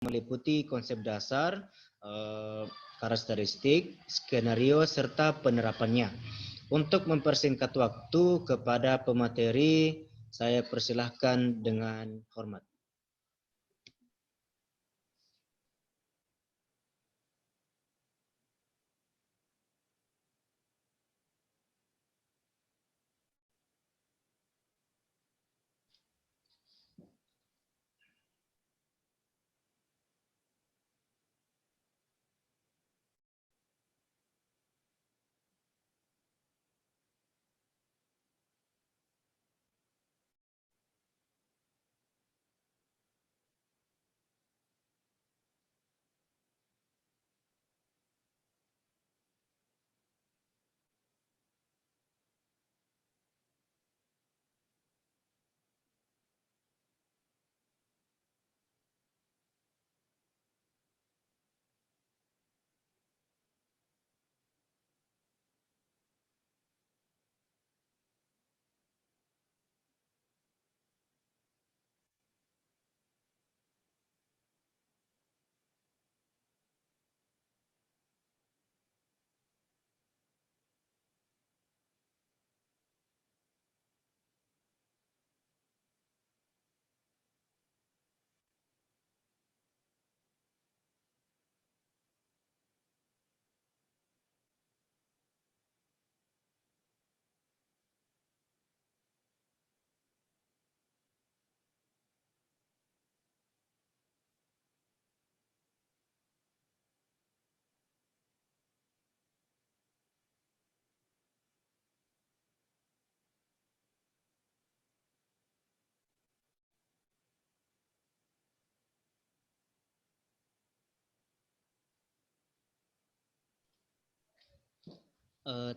meliputi konsep dasar, karakteristik, skenario, serta penerapannya. Untuk mempersingkat waktu kepada pemateri, saya persilahkan dengan hormat.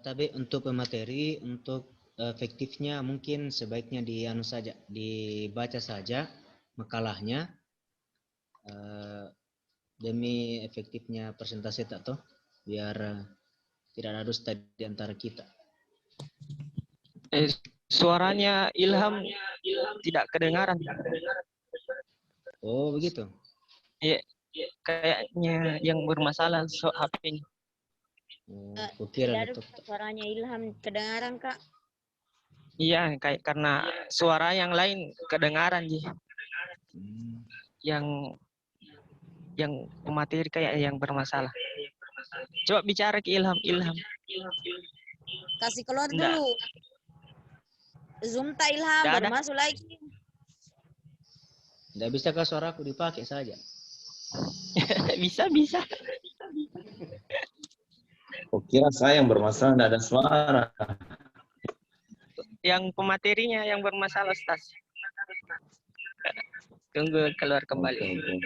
Tapi untuk pemateri, untuk efektifnya mungkin sebaiknya dibaca saja makalahnya demi efektifnya presentasi atau biar tidak ada dusta di antara kita. Suaranya Ilham tidak kedengaran. Oh begitu. Iya, kayaknya yang bermasalah HP-nya. Kukira Tidak ada suaranya Ilham kedengaran, Kak. Iya, kayak karena suara yang lain kedengaran Ji. Yang pemateri kayak yang bermasalah. Coba bicara ke Ilham. Kasih keluar Nggak. dulu. Zoom tak Ilham, Nggak baru ada. masuk lagi. Tidak bisakah suaraku dipakai saja? Bisa. Kira saya yang bermasalah, tidak ada suara. Yang pematerinya yang bermasalah, Stas. Tunggu keluar kembali. Okay.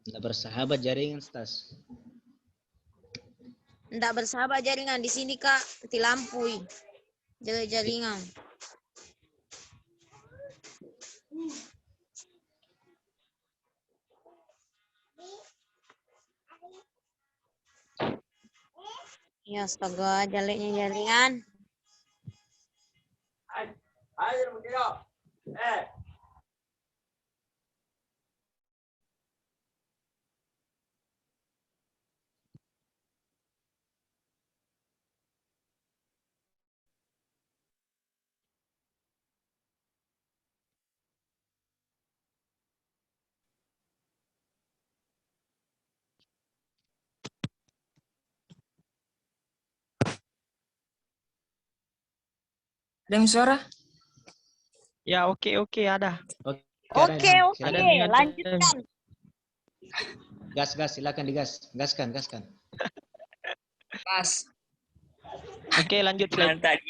Tidak bersahabat jaringan, Stas. Tidak bersahabat jaringan di sini, Kak. Mati lampu. Jaga jaringan. Ya, astaga, jeleknya jaringan. Dengar suara? Ya, oke, ada. Oke, lanjutkan. Gas, silakan digas. Gaskan. Pas. Oke, lanjut slide 2.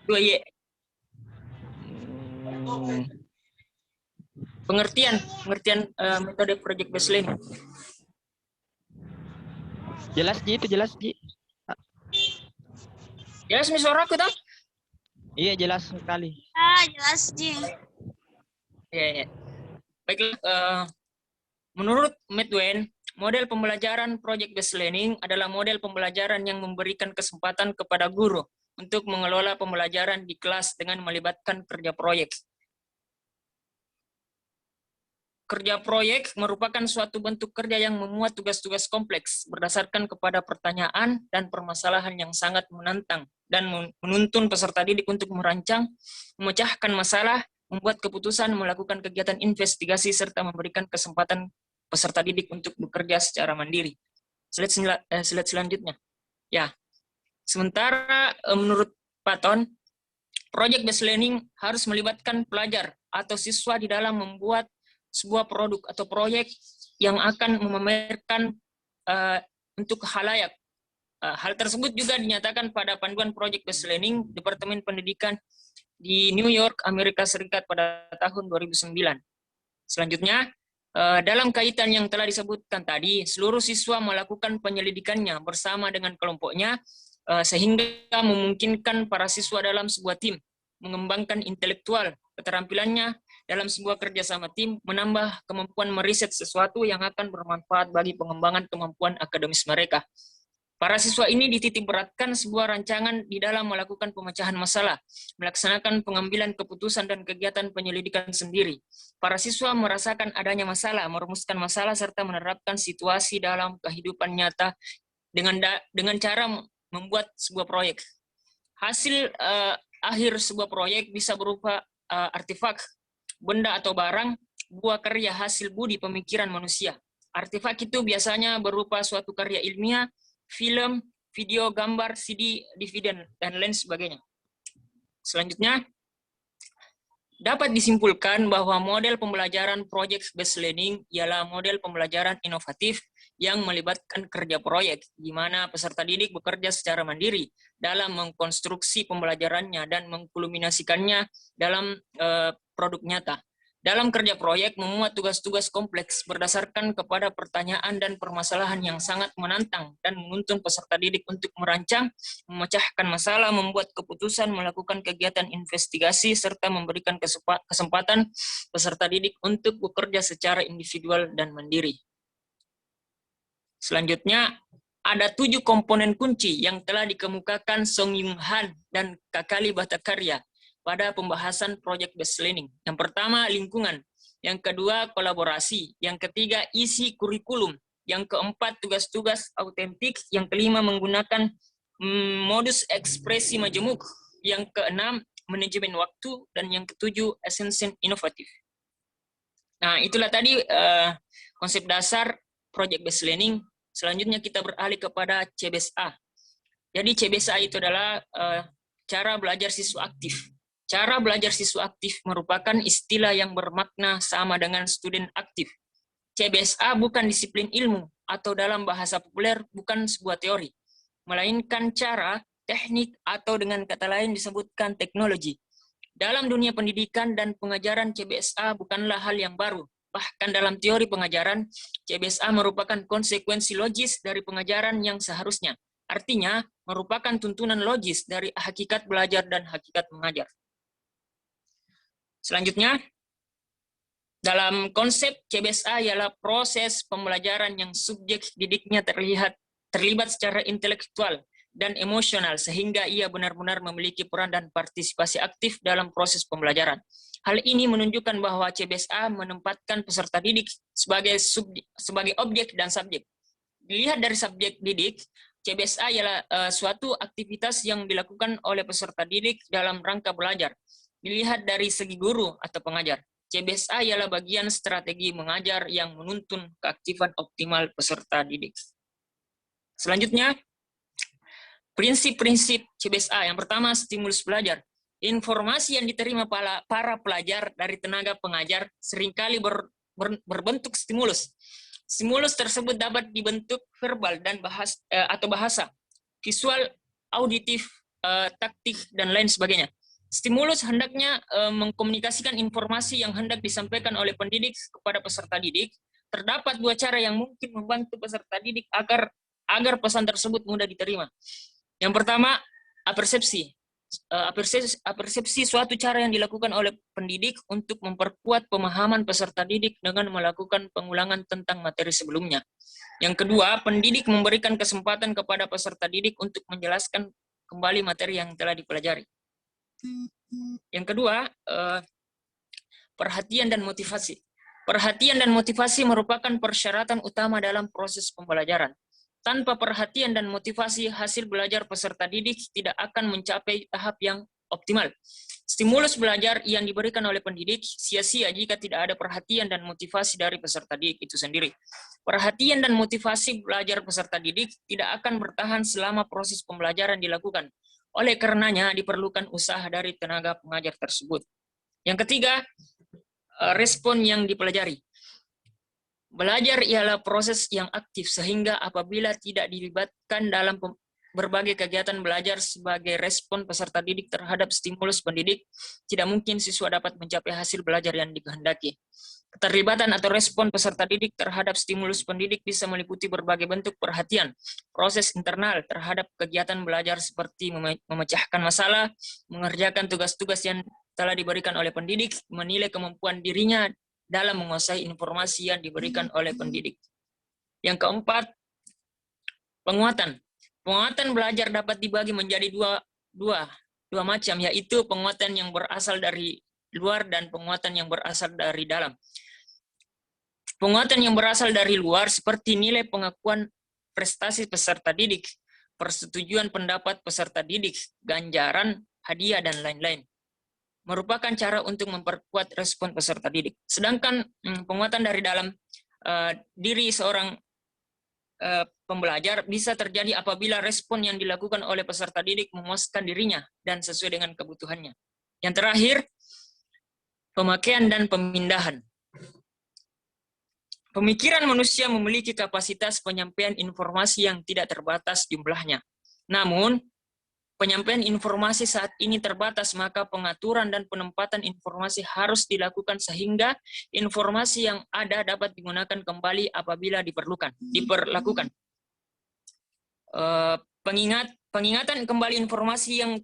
2 Y. Pengertian metode project based learning. Jelas Ji. Jelas nih suaraku toh? Iya, jelas sekali. Jelas, Ji. Iya. Baiklah, menurut Medwen, model pembelajaran project based learning adalah model pembelajaran yang memberikan kesempatan kepada guru untuk mengelola pembelajaran di kelas dengan melibatkan kerja proyek. kerja proyek merupakan suatu bentuk kerja yang memuat tugas-tugas kompleks berdasarkan kepada pertanyaan dan permasalahan yang sangat menantang dan menuntun peserta didik untuk merancang, memecahkan masalah, membuat keputusan, melakukan kegiatan investigasi, serta memberikan kesempatan peserta didik untuk bekerja secara mandiri. Slide selanjutnya. Ya, sementara menurut Patton, project based learning harus melibatkan pelajar atau siswa di dalam membuat sebuah produk atau proyek yang akan memamerkan untuk khalayak. Hal tersebut juga dinyatakan pada panduan project based learning Departemen Pendidikan di New York, Amerika Serikat pada tahun 2009. Selanjutnya, dalam kaitan yang telah disebutkan tadi, seluruh siswa melakukan penyelidikannya bersama dengan kelompoknya sehingga memungkinkan para siswa dalam sebuah tim mengembangkan intelektual, keterampilannya dalam sebuah kerjasama tim, menambah kemampuan meriset sesuatu yang akan bermanfaat bagi pengembangan kemampuan akademis mereka. Para siswa ini dititik beratkan sebuah rancangan di dalam melakukan pemecahan masalah, melaksanakan pengambilan keputusan dan kegiatan penyelidikan sendiri. Para siswa merasakan adanya masalah, merumuskan masalah, serta menerapkan situasi dalam kehidupan nyata dengan cara membuat sebuah proyek. Hasil akhir sebuah proyek bisa berupa artefak, benda atau barang, buah karya hasil budi pemikiran manusia. Artefak itu biasanya berupa suatu karya ilmiah, film, video, gambar, CD, DVD, dan lain sebagainya. Selanjutnya, dapat disimpulkan bahwa model pembelajaran project based learning ialah model pembelajaran inovatif yang melibatkan kerja proyek, di mana peserta didik bekerja secara mandiri dalam mengkonstruksi pembelajarannya dan mengkulminasikannya dalam produk nyata. Dalam kerja proyek memuat tugas-tugas kompleks berdasarkan kepada pertanyaan dan permasalahan yang sangat menantang dan menuntun peserta didik untuk merancang, memecahkan masalah, membuat keputusan, melakukan kegiatan investigasi, serta memberikan kesempatan peserta didik untuk bekerja secara individual dan mandiri. Selanjutnya, ada 7 komponen kunci yang telah dikemukakan Song Yung Han dan Kakali Bhattacharya pada pembahasan project based learning. Yang pertama, lingkungan. Yang kedua, kolaborasi. Yang ketiga, isi kurikulum. Yang keempat, tugas-tugas autentik. Yang kelima, menggunakan modus ekspresi majemuk. Yang keenam, manajemen waktu. Dan yang ketujuh, esensi inovatif. Nah, itulah tadi konsep dasar project based learning. Selanjutnya kita beralih kepada CBSA. Jadi CBSA itu adalah cara belajar siswa aktif. Cara belajar siswa aktif merupakan istilah yang bermakna sama dengan student aktif. CBSA bukan disiplin ilmu atau dalam bahasa populer bukan sebuah teori, melainkan cara, teknik, atau dengan kata lain disebutkan teknologi. Dalam dunia pendidikan dan pengajaran, CBSA bukanlah hal yang baru. Bahkan dalam teori pengajaran, CBSA merupakan konsekuensi logis dari pengajaran yang seharusnya. Artinya, merupakan tuntunan logis dari hakikat belajar dan hakikat mengajar. Selanjutnya, dalam konsep CBSA ialah proses pembelajaran yang subjek didiknya terlibat secara intelektual dan emosional sehingga ia benar-benar memiliki peran dan partisipasi aktif dalam proses pembelajaran. Hal ini menunjukkan bahwa CBSA menempatkan peserta didik sebagai objek dan subjek. Dilihat dari subjek didik, CBSA ialah suatu aktivitas yang dilakukan oleh peserta didik dalam rangka belajar. Dilihat dari segi guru atau pengajar, CBSA ialah bagian strategi mengajar yang menuntun keaktifan optimal peserta didik. Selanjutnya, prinsip-prinsip CBSA. Yang pertama, stimulus belajar. Informasi yang diterima para pelajar dari tenaga pengajar seringkali berbentuk stimulus. Stimulus tersebut dapat dibentuk verbal dan bahasa, visual, auditif, taktik, dan lain sebagainya. Stimulus hendaknya mengkomunikasikan informasi yang hendak disampaikan oleh pendidik kepada peserta didik. Terdapat 2 cara yang mungkin membantu peserta didik agar pesan tersebut mudah diterima. Yang pertama, apersepsi. Apersepsi suatu cara yang dilakukan oleh pendidik untuk memperkuat pemahaman peserta didik dengan melakukan pengulangan tentang materi sebelumnya. Yang kedua, pendidik memberikan kesempatan kepada peserta didik untuk menjelaskan kembali materi yang telah dipelajari. Yang kedua, perhatian dan motivasi. Perhatian dan motivasi merupakan persyaratan utama dalam proses pembelajaran. Tanpa perhatian dan motivasi, hasil belajar peserta didik tidak akan mencapai tahap yang optimal. Stimulus belajar yang diberikan oleh pendidik sia-sia jika tidak ada perhatian dan motivasi dari peserta didik itu sendiri. Perhatian dan motivasi belajar peserta didik tidak akan bertahan selama proses pembelajaran dilakukan. Oleh karenanya, diperlukan usaha dari tenaga pengajar tersebut. Yang ketiga, respon yang dipelajari. Belajar ialah proses yang aktif, sehingga apabila tidak dilibatkan dalam berbagai kegiatan belajar sebagai respon peserta didik terhadap stimulus pendidik, tidak mungkin siswa dapat mencapai hasil belajar yang dikehendaki. Keterlibatan atau respon peserta didik terhadap stimulus pendidik bisa meliputi berbagai bentuk perhatian, proses internal terhadap kegiatan belajar seperti memecahkan masalah, mengerjakan tugas-tugas yang telah diberikan oleh pendidik, menilai kemampuan dirinya dalam menguasai informasi yang diberikan oleh pendidik. Yang keempat, penguatan. Penguatan belajar dapat dibagi menjadi dua macam, yaitu penguatan yang berasal dari luar dan penguatan yang berasal dari dalam. Penguatan yang berasal dari luar seperti nilai pengakuan prestasi peserta didik, persetujuan pendapat peserta didik, ganjaran, hadiah, dan lain-lain, merupakan cara untuk memperkuat respon peserta didik. Sedangkan penguatan dari dalam diri seorang pembelajar bisa terjadi apabila respon yang dilakukan oleh peserta didik memuaskan dirinya dan sesuai dengan kebutuhannya. Yang terakhir, pemakaian dan pemindahan. Pemikiran manusia memiliki kapasitas penyampaian informasi yang tidak terbatas jumlahnya. Namun, penyampaian informasi saat ini terbatas, maka pengaturan dan penempatan informasi harus dilakukan sehingga informasi yang ada dapat digunakan kembali apabila diperlakukan. Pengingatan kembali informasi yang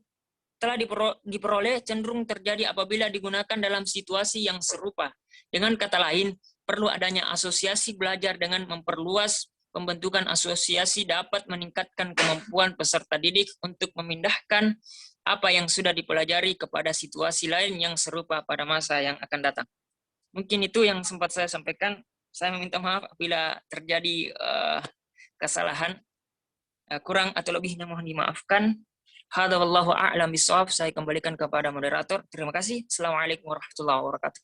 telah diperoleh cenderung terjadi apabila digunakan dalam situasi yang serupa. Dengan kata lain, perlu adanya asosiasi belajar. Dengan memperluas pembentukan asosiasi dapat meningkatkan kemampuan peserta didik untuk memindahkan apa yang sudah dipelajari kepada situasi lain yang serupa pada masa yang akan datang. Mungkin itu yang sempat saya sampaikan. Saya meminta maaf apabila terjadi kesalahan. Kurang atau lebihnya mohon dimaafkan. Hadza wallahu a'lam bishawab. Saya kembalikan kepada moderator. Terima kasih. Assalamualaikum warahmatullahi wabarakatuh.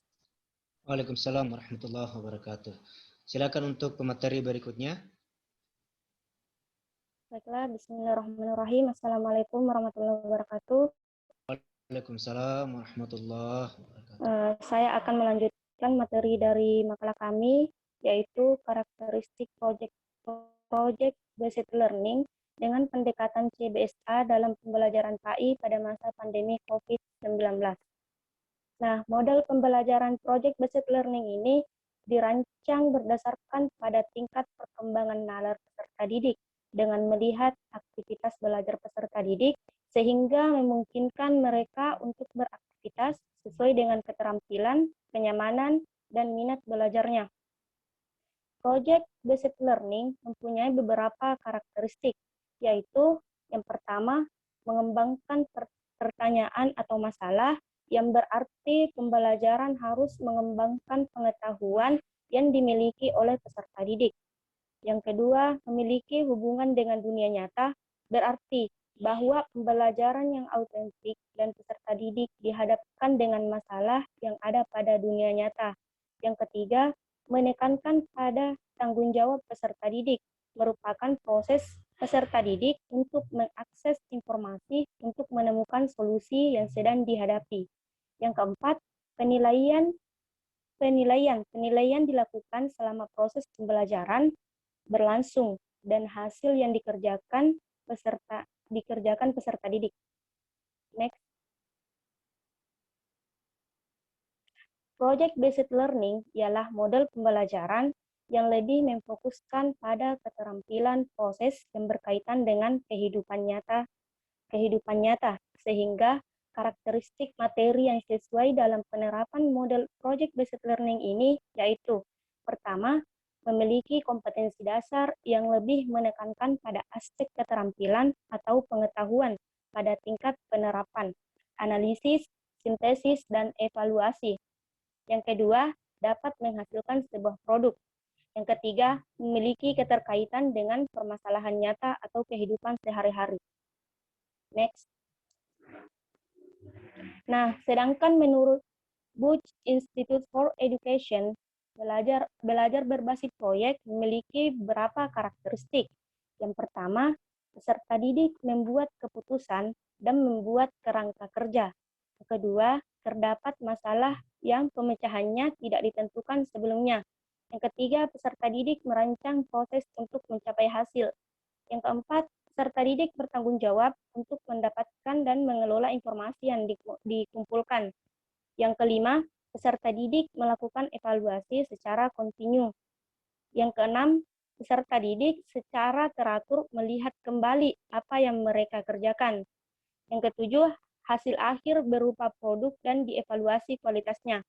Waalaikumsalam warahmatullahi wabarakatuh. Silakan untuk pemateri berikutnya. Baiklah, bismillahirrahmanirrahim. Assalamualaikum warahmatullahi wabarakatuh. Waalaikumsalam warahmatullahi wabarakatuh. Saya akan melanjutkan materi dari makalah kami, yaitu karakteristik project based learning dengan pendekatan CBSA dalam pembelajaran KI pada masa pandemi COVID-19. Nah, model pembelajaran project based learning ini dirancang berdasarkan pada tingkat perkembangan nalar peserta didik dengan melihat aktivitas belajar peserta didik sehingga memungkinkan mereka untuk beraktivitas sesuai dengan keterampilan, kenyamanan, dan minat belajarnya. Project based learning mempunyai beberapa karakteristik, yaitu yang pertama, mengembangkan pertanyaan atau masalah, yang berarti pembelajaran harus mengembangkan pengetahuan yang dimiliki oleh peserta didik. Yang kedua, memiliki hubungan dengan dunia nyata, berarti bahwa pembelajaran yang autentik dan peserta didik dihadapkan dengan masalah yang ada pada dunia nyata. Yang ketiga, menekankan pada tanggung jawab peserta didik, merupakan proses peserta didik untuk mengakses informasi untuk menemukan solusi yang sedang dihadapi. Yang keempat, penilaian dilakukan selama proses pembelajaran berlangsung dan hasil yang dikerjakan peserta didik. Next. Project based learning ialah model pembelajaran yang lebih memfokuskan pada keterampilan proses yang berkaitan dengan kehidupan nyata, sehingga karakteristik materi yang sesuai dalam penerapan model project based learning ini yaitu pertama, memiliki kompetensi dasar yang lebih menekankan pada aspek keterampilan atau pengetahuan pada tingkat penerapan, analisis, sintesis, dan evaluasi. Yang kedua, dapat menghasilkan sebuah produk. Yang ketiga, memiliki keterkaitan dengan permasalahan nyata atau kehidupan sehari-hari. Next. Nah, sedangkan menurut Bush Institute for Education, belajar berbasis proyek memiliki beberapa karakteristik. Yang pertama, peserta didik membuat keputusan dan membuat kerangka kerja. Yang kedua, terdapat masalah yang pemecahannya tidak ditentukan sebelumnya. Yang ketiga, peserta didik merancang proses untuk mencapai hasil. Yang keempat, peserta didik bertanggung jawab untuk mendapatkan dan mengelola informasi yang dikumpulkan. Yang kelima, peserta didik melakukan evaluasi secara kontinu. Yang keenam, peserta didik secara teratur melihat kembali apa yang mereka kerjakan. Yang ketujuh, hasil akhir berupa produk dan dievaluasi kualitasnya.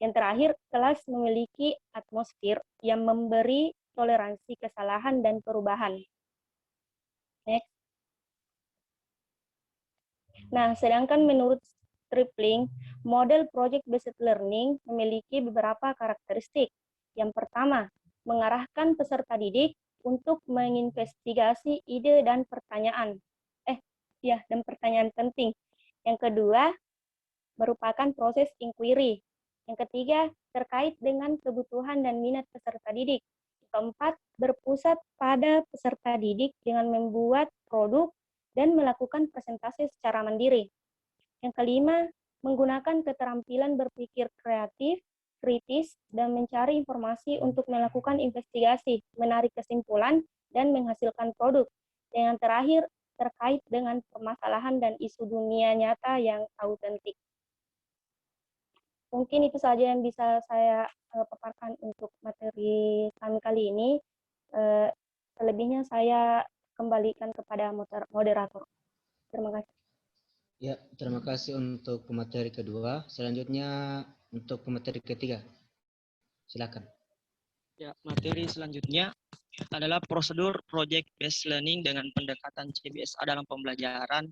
Yang terakhir, kelas memiliki atmosfer yang memberi toleransi kesalahan dan perubahan. Next. Nah, sedangkan menurut Stripling, model project-based learning memiliki beberapa karakteristik. Yang pertama, mengarahkan peserta didik untuk menginvestigasi ide dan pertanyaan. Dan pertanyaan penting. Yang kedua, merupakan proses inquiry. Yang ketiga, terkait dengan kebutuhan dan minat peserta didik. Yang keempat, berpusat pada peserta didik dengan membuat produk dan melakukan presentasi secara mandiri. Yang kelima, menggunakan keterampilan berpikir kreatif, kritis, dan mencari informasi untuk melakukan investigasi, menarik kesimpulan, dan menghasilkan produk. Dan yang terakhir, terkait dengan permasalahan dan isu dunia nyata yang autentik. Mungkin itu saja yang bisa saya paparkan untuk materi kami kali ini. Selebihnya saya kembalikan kepada moderator. Terima kasih. Ya, terima kasih untuk pemateri kedua. Selanjutnya untuk pemateri ketiga. Silakan. Ya, materi selanjutnya adalah prosedur project based learning dengan pendekatan CBSA dalam pembelajaran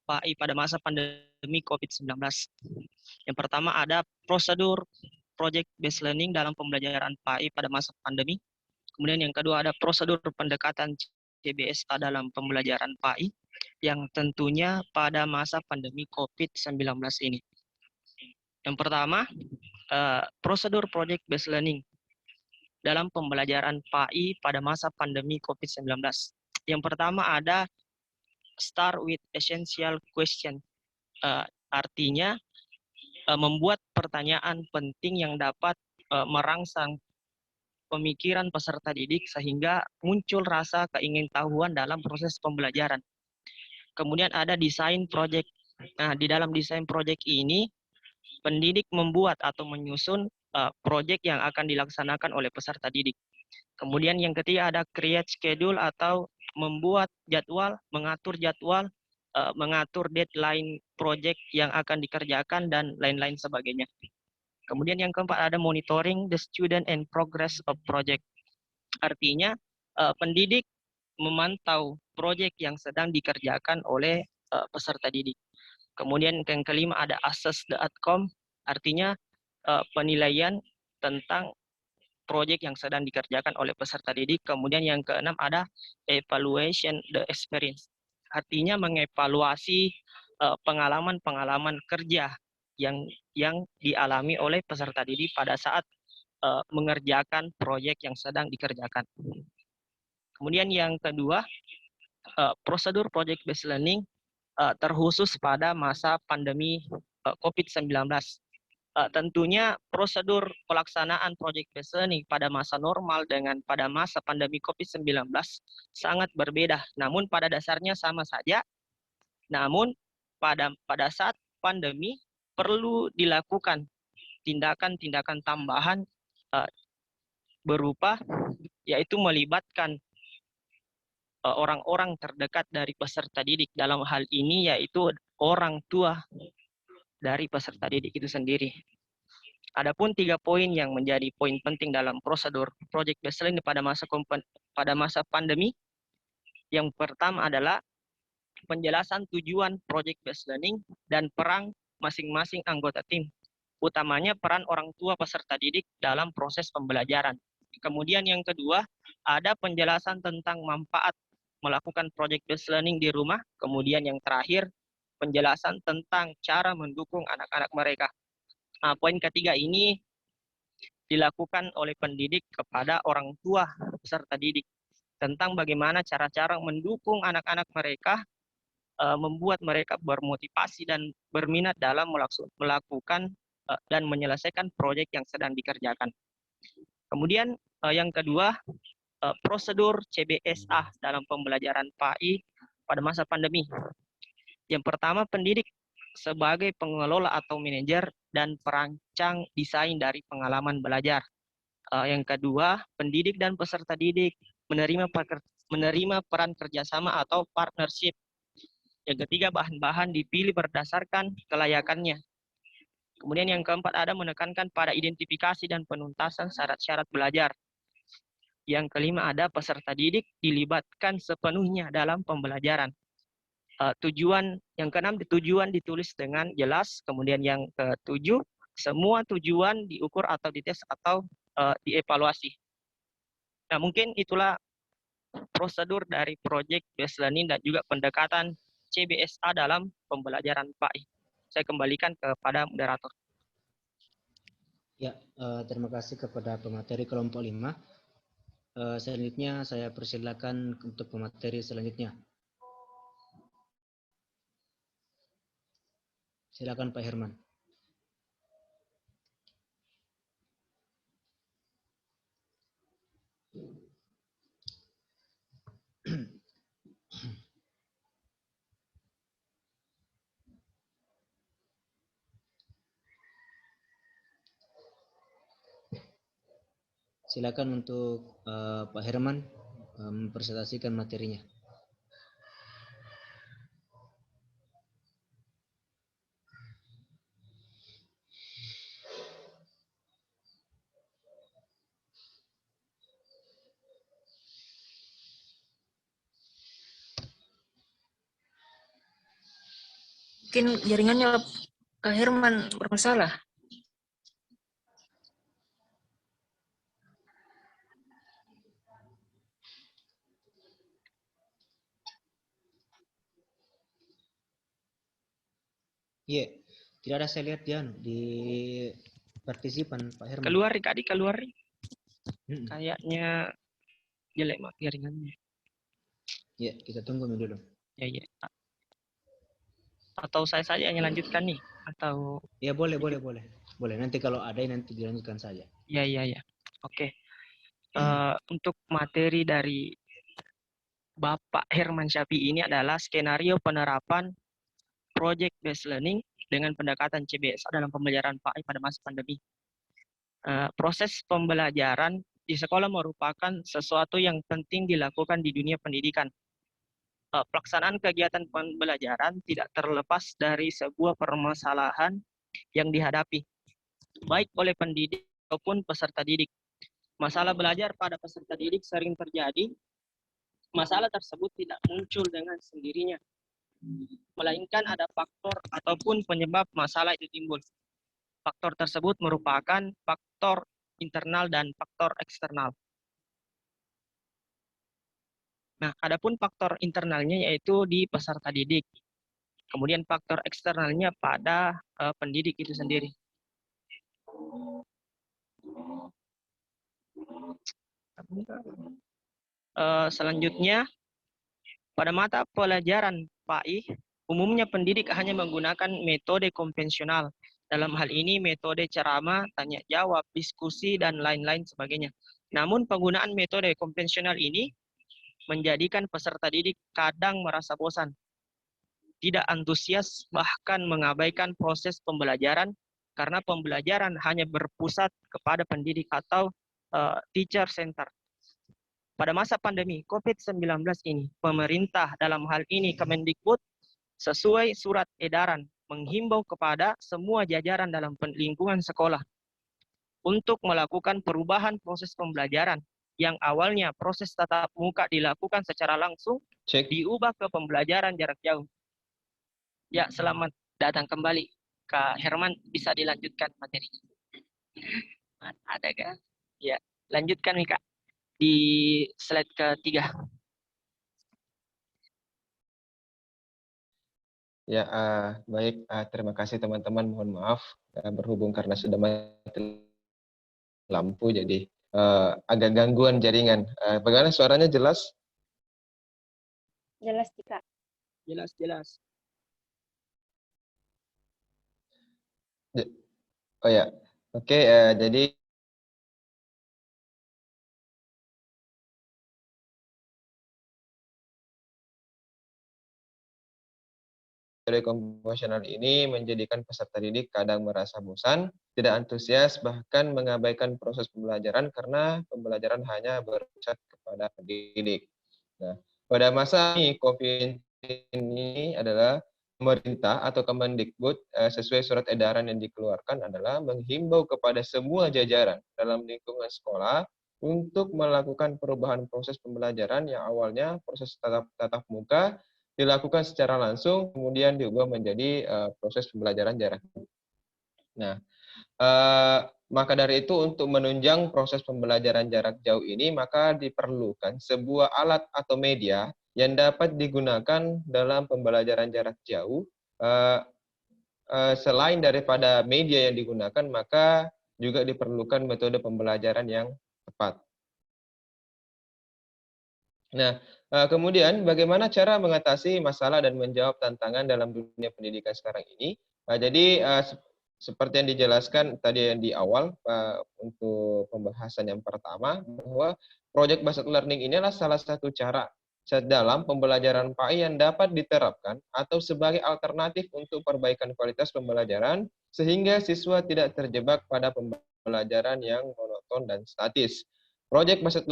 PAI pada masa pandemi COVID-19. Yang pertama ada prosedur project based learning dalam pembelajaran PAI pada masa pandemi. Kemudian yang kedua ada prosedur pendekatan CBSA dalam pembelajaran PAI yang tentunya pada masa pandemi COVID-19 ini. Yang pertama, prosedur project based learning dalam pembelajaran PAI pada masa pandemi COVID-19. Yang pertama ada start with essential question. Artinya membuat pertanyaan penting yang dapat merangsang pemikiran peserta didik sehingga muncul rasa keingintahuan dalam proses pembelajaran. Kemudian ada desain project. Nah, di dalam desain project ini pendidik membuat atau menyusun proyek yang akan dilaksanakan oleh peserta didik. Kemudian yang ketiga ada create schedule atau membuat jadwal, mengatur jadwal, mengatur deadline proyek yang akan dikerjakan dan lain-lain sebagainya. Kemudian yang keempat ada monitoring the student and progress of project. Artinya pendidik memantau proyek yang sedang dikerjakan oleh peserta didik. Kemudian yang kelima ada assess the outcome, artinya penilaian tentang proyek yang sedang dikerjakan oleh peserta didik. Kemudian yang keenam ada evaluation the experience, artinya mengevaluasi pengalaman-pengalaman kerja yang dialami oleh peserta didik pada saat mengerjakan proyek yang sedang dikerjakan. Kemudian yang kedua, prosedur project based learning terkhusus pada masa pandemi COVID-19. Tentunya prosedur pelaksanaan project based learning pada masa normal dengan pada masa pandemi COVID-19 sangat berbeda. Namun pada dasarnya sama saja. Namun pada saat pandemi perlu dilakukan tindakan-tindakan tambahan berupa yaitu melibatkan orang-orang terdekat dari peserta didik. Dalam hal ini yaitu orang tua dari peserta didik itu sendiri. Adapun 3 poin yang menjadi poin penting dalam prosedur project based learning pada masa pandemi. Yang pertama adalah penjelasan tujuan project based learning dan peran masing-masing anggota tim. utamanya peran orang tua peserta didik dalam proses pembelajaran. Kemudian yang kedua, ada penjelasan tentang manfaat melakukan project based learning di rumah. Kemudian yang terakhir, penjelasan tentang cara mendukung anak-anak mereka. Nah, poin ketiga ini dilakukan oleh pendidik kepada orang tua peserta didik tentang bagaimana cara-cara mendukung anak-anak mereka, membuat mereka bermotivasi dan berminat dalam melakukan dan menyelesaikan proyek yang sedang dikerjakan. Kemudian yang kedua, prosedur CBSA dalam pembelajaran PAI pada masa pandemi. Yang pertama, pendidik sebagai pengelola atau manajer dan perancang desain dari pengalaman belajar. Yang kedua, pendidik dan peserta didik menerima peran kerjasama atau partnership. Yang ketiga, bahan-bahan dipilih berdasarkan kelayakannya. Kemudian yang keempat, ada menekankan pada identifikasi dan penuntasan syarat-syarat belajar. Yang kelima, ada peserta didik dilibatkan sepenuhnya dalam pembelajaran. Yang keenam, tujuan ditulis dengan jelas. Kemudian yang ketujuh, semua tujuan diukur atau dites atau dievaluasi. Nah, mungkin itulah prosedur dari project based learning dan juga pendekatan CBSA dalam pembelajaran PAI. Saya kembalikan kepada moderator. Ya, terima kasih kepada pemateri kelompok 5. Selanjutnya saya persilakan untuk pemateri selanjutnya. Silakan Pak Herman. Silakan untuk Pak Herman mempresentasikan materinya. Mungkin jaringannya Kak Herman bermasalah. Iya, tidak ada saya lihat di partisipan Pak Herman. Keluar, Kak, keluar. Kayaknya jelek mak jaringannya. Ya, kita tunggu dulu. Ya. Atau saya saja yang lanjutkan nih, atau? Ya boleh. Nanti kalau ada nanti dilanjutkan saja. Ya. Oke. Untuk materi dari Bapak Herman Syafi'i ini adalah skenario penerapan project based learning dengan pendekatan CBSA dalam pembelajaran PAI pada masa pandemi. Proses pembelajaran di sekolah merupakan sesuatu yang penting dilakukan di dunia pendidikan. Pelaksanaan kegiatan pembelajaran tidak terlepas dari sebuah permasalahan yang dihadapi, baik oleh pendidik maupun peserta didik. Masalah belajar pada peserta didik sering terjadi. Masalah tersebut tidak muncul dengan sendirinya, melainkan ada faktor ataupun penyebab masalah itu timbul. Faktor tersebut merupakan faktor internal dan faktor eksternal. Nah, adapun faktor internalnya yaitu di peserta didik. Kemudian faktor eksternalnya pada pendidik itu sendiri. Selanjutnya, pada mata pelajaran PAI, umumnya pendidik hanya menggunakan metode konvensional. Dalam hal ini metode ceramah, tanya jawab, diskusi, dan lain-lain sebagainya. Namun penggunaan metode konvensional ini menjadikan peserta didik kadang merasa bosan, tidak antusias, bahkan mengabaikan proses pembelajaran karena pembelajaran hanya berpusat kepada pendidik atau teacher center. Pada masa pandemi COVID-19 ini, pemerintah dalam hal ini Kemendikbud sesuai surat edaran menghimbau kepada semua jajaran dalam lingkungan sekolah untuk melakukan perubahan proses pembelajaran yang awalnya proses tatap muka dilakukan secara langsung, diubah ke pembelajaran jarak jauh. Ya, selamat datang kembali Kak Herman bisa dilanjutkan materinya. Ada kan? Ya, lanjutkan nih Kak di slide ketiga. Ya, baik. Terima kasih teman-teman. Mohon maaf berhubung karena sudah mati lampu, jadi agak gangguan jaringan. Bagaimana suaranya jelas? Jelas, Kak. Jelas, jelas. Oh ya, oke. Jadi teori kompozisional ini menjadikan peserta didik kadang merasa bosan, tidak antusias, bahkan mengabaikan proses pembelajaran karena pembelajaran hanya berpusat kepada pendidik. Nah, pada masa ini COVID ini adalah pemerintah atau Kemendikbud sesuai surat edaran yang dikeluarkan adalah menghimbau kepada semua jajaran dalam lingkungan sekolah untuk melakukan perubahan proses pembelajaran yang awalnya proses tatap muka dilakukan secara langsung, kemudian diubah menjadi proses pembelajaran jarak jauh. Nah, maka dari itu untuk menunjang proses pembelajaran jarak jauh ini, maka diperlukan sebuah alat atau media yang dapat digunakan dalam pembelajaran jarak jauh. Selain daripada media yang digunakan, maka juga diperlukan metode pembelajaran yang tepat. Nah, kemudian bagaimana cara mengatasi masalah dan menjawab tantangan dalam dunia pendidikan sekarang ini? Jadi seperti yang dijelaskan tadi yang di awal untuk pembahasan yang pertama, bahwa project based learning ini adalah salah satu cara dalam pembelajaran PAI yang dapat diterapkan atau sebagai alternatif untuk perbaikan kualitas pembelajaran sehingga siswa tidak terjebak pada pembelajaran yang monoton dan statis. Project based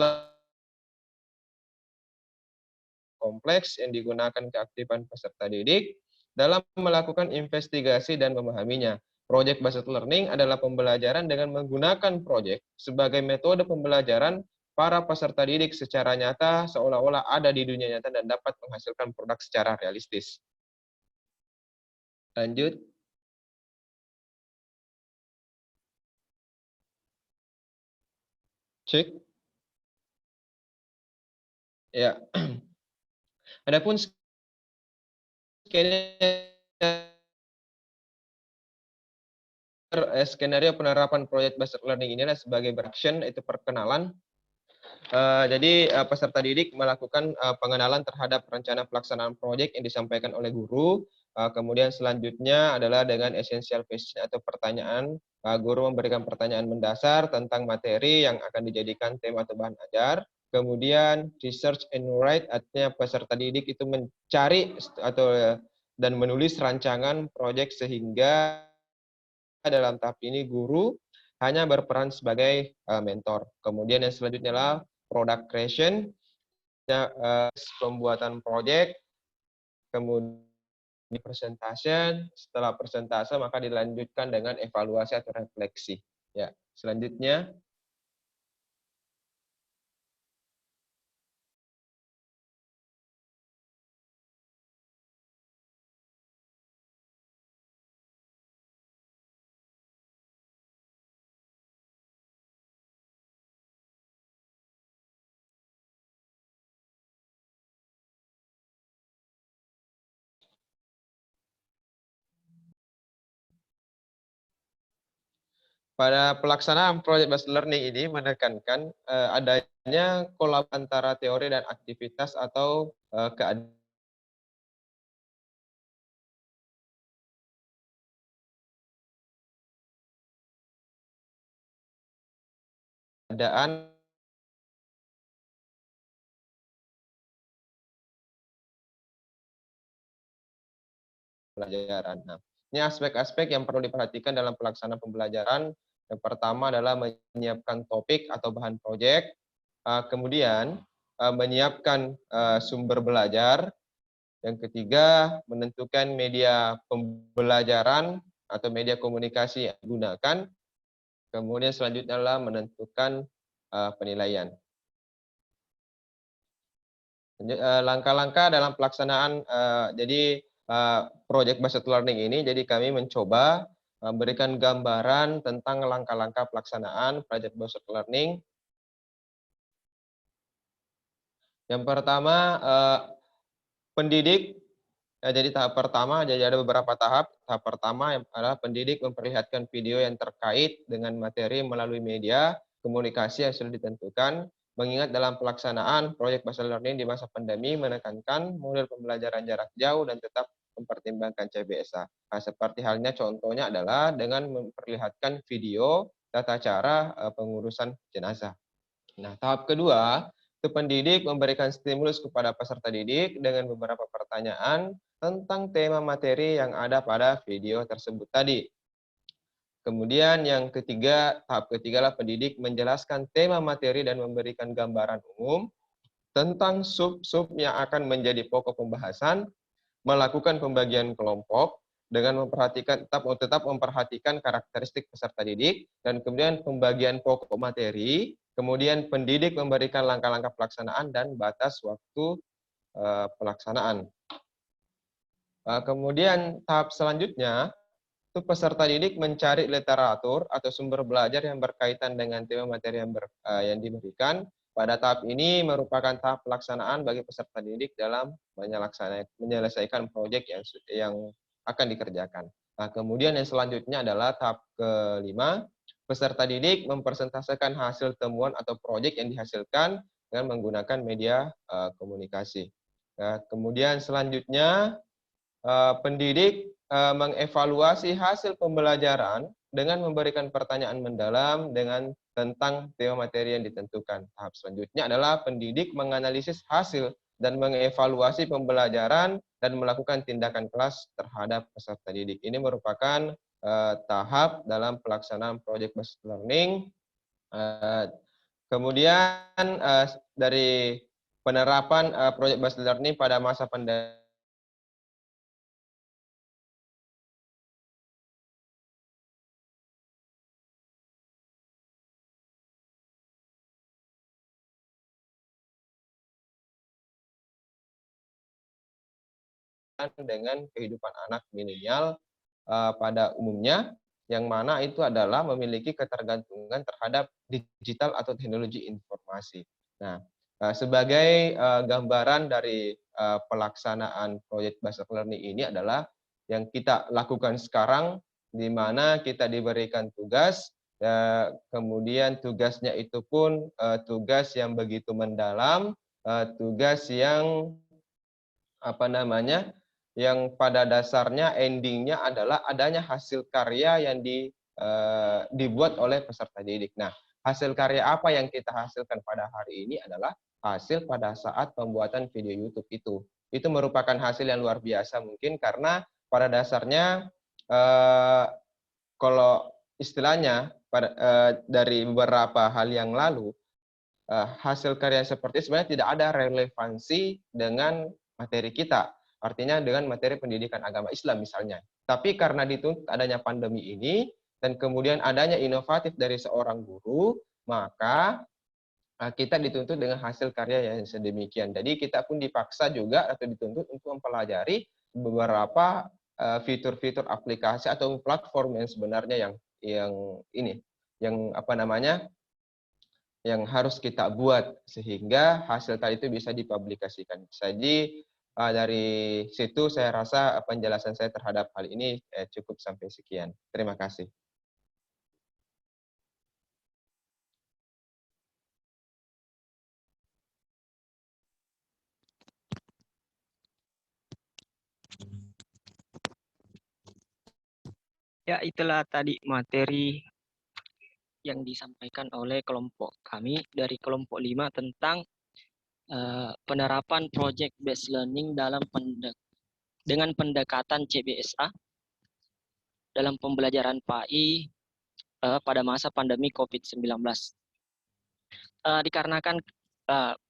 kompleks yang digunakan keaktifan peserta didik dalam melakukan investigasi dan memahaminya. Project based learning adalah pembelajaran dengan menggunakan project sebagai metode pembelajaran para peserta didik secara nyata seolah-olah ada di dunia nyata dan dapat menghasilkan produk secara realistis. Lanjut. Cek. Ya. Adapun skenario penerapan project based learning ini adalah sebagai beraction, itu perkenalan. Jadi peserta didik melakukan pengenalan terhadap rencana pelaksanaan proyek yang disampaikan oleh guru. Kemudian selanjutnya adalah dengan essential question atau pertanyaan. Guru memberikan pertanyaan mendasar tentang materi yang akan dijadikan tema atau bahan ajar. Kemudian research and write, artinya peserta didik itu mencari atau dan menulis rancangan proyek sehingga dalam tahap ini guru hanya berperan sebagai mentor. Kemudian yang selanjutnya adalah product creation, pembuatan proyek, kemudian presentation. Setelah presentase maka dilanjutkan dengan evaluasi atau refleksi. Ya, selanjutnya. Pada pelaksanaan project based learning ini menekankan adanya kolaborasi antara teori dan aktivitas atau keadaan pembelajaran. Nah, ini aspek-aspek yang perlu diperhatikan dalam pelaksanaan pembelajaran. Yang pertama adalah menyiapkan topik atau bahan proyek, kemudian menyiapkan sumber belajar, yang ketiga menentukan media pembelajaran atau media komunikasi yang digunakan, kemudian selanjutnya adalah menentukan penilaian. Langkah-langkah dalam pelaksanaan, jadi project based learning ini, jadi kami mencoba memberikan gambaran tentang langkah-langkah pelaksanaan project based learning. Yang pertama, pendidik. Jadi tahap pertama, jadi ada beberapa tahap. Tahap pertama adalah pendidik memperlihatkan video yang terkait dengan materi melalui media komunikasi yang sudah ditentukan. Mengingat dalam pelaksanaan proyek based learning di masa pandemi menekankan model pembelajaran jarak jauh dan tetap mempertimbangkan CBSA. Nah, seperti halnya contohnya adalah dengan memperlihatkan video tata cara pengurusan jenazah. Nah, tahap kedua, itu pendidik memberikan stimulus kepada peserta didik dengan beberapa pertanyaan tentang tema materi yang ada pada video tersebut tadi. Kemudian yang ketiga, tahap ketiga lah pendidik menjelaskan tema materi dan memberikan gambaran umum tentang sub-sub yang akan menjadi pokok pembahasan, melakukan pembagian kelompok dengan memperhatikan tetap memperhatikan karakteristik peserta didik, dan kemudian pembagian pokok materi, kemudian pendidik memberikan langkah-langkah pelaksanaan dan batas waktu pelaksanaan. Kemudian tahap selanjutnya, itu peserta didik mencari literatur atau sumber belajar yang berkaitan dengan tema materi yang diberikan. Pada tahap ini merupakan tahap pelaksanaan bagi peserta didik dalam menyelesaikan proyek yang akan dikerjakan. Nah, kemudian yang selanjutnya adalah tahap kelima, peserta didik mempresentasikan hasil temuan atau proyek yang dihasilkan dengan menggunakan media komunikasi. Nah, kemudian selanjutnya pendidik mengevaluasi hasil pembelajaran dengan memberikan pertanyaan mendalam tentang tema materi yang ditentukan. Tahap selanjutnya adalah pendidik menganalisis hasil dan mengevaluasi pembelajaran dan melakukan tindakan kelas terhadap peserta didik. Ini merupakan tahap dalam pelaksanaan project based learning. Kemudian dari penerapan project based learning pada masa pandemi dengan kehidupan anak milenial pada umumnya, yang mana itu adalah memiliki ketergantungan terhadap digital atau teknologi informasi. Nah, sebagai gambaran dari pelaksanaan proyek based learning ini adalah yang kita lakukan sekarang, di mana kita diberikan tugas, kemudian tugasnya itu pun tugas yang begitu mendalam, tugas yang yang pada dasarnya endingnya adalah adanya hasil karya yang dibuat oleh peserta didik. Nah, hasil karya apa yang kita hasilkan pada hari ini adalah hasil pada saat pembuatan video YouTube itu. Itu merupakan hasil yang luar biasa mungkin karena pada dasarnya kalau istilahnya dari beberapa hal yang lalu, hasil karya seperti sebenarnya tidak ada relevansi dengan materi kita. Artinya dengan materi pendidikan agama Islam misalnya. Tapi karena dituntut adanya pandemi ini, dan kemudian adanya inovatif dari seorang guru, maka kita dituntut dengan hasil karya yang sedemikian. Jadi kita pun dipaksa juga atau dituntut untuk mempelajari beberapa fitur-fitur aplikasi atau platform yang sebenarnya yang harus kita buat sehingga hasil tadi itu bisa dipublikasikan. Jadi dari situ saya rasa penjelasan saya terhadap hal ini cukup sampai sekian. Terima kasih. Ya, itulah tadi materi yang disampaikan oleh kelompok kami dari kelompok 5 tentang penerapan project based learning dengan pendekatan CBSA dalam pembelajaran PAI pada masa pandemi COVID-19. Dikarenakan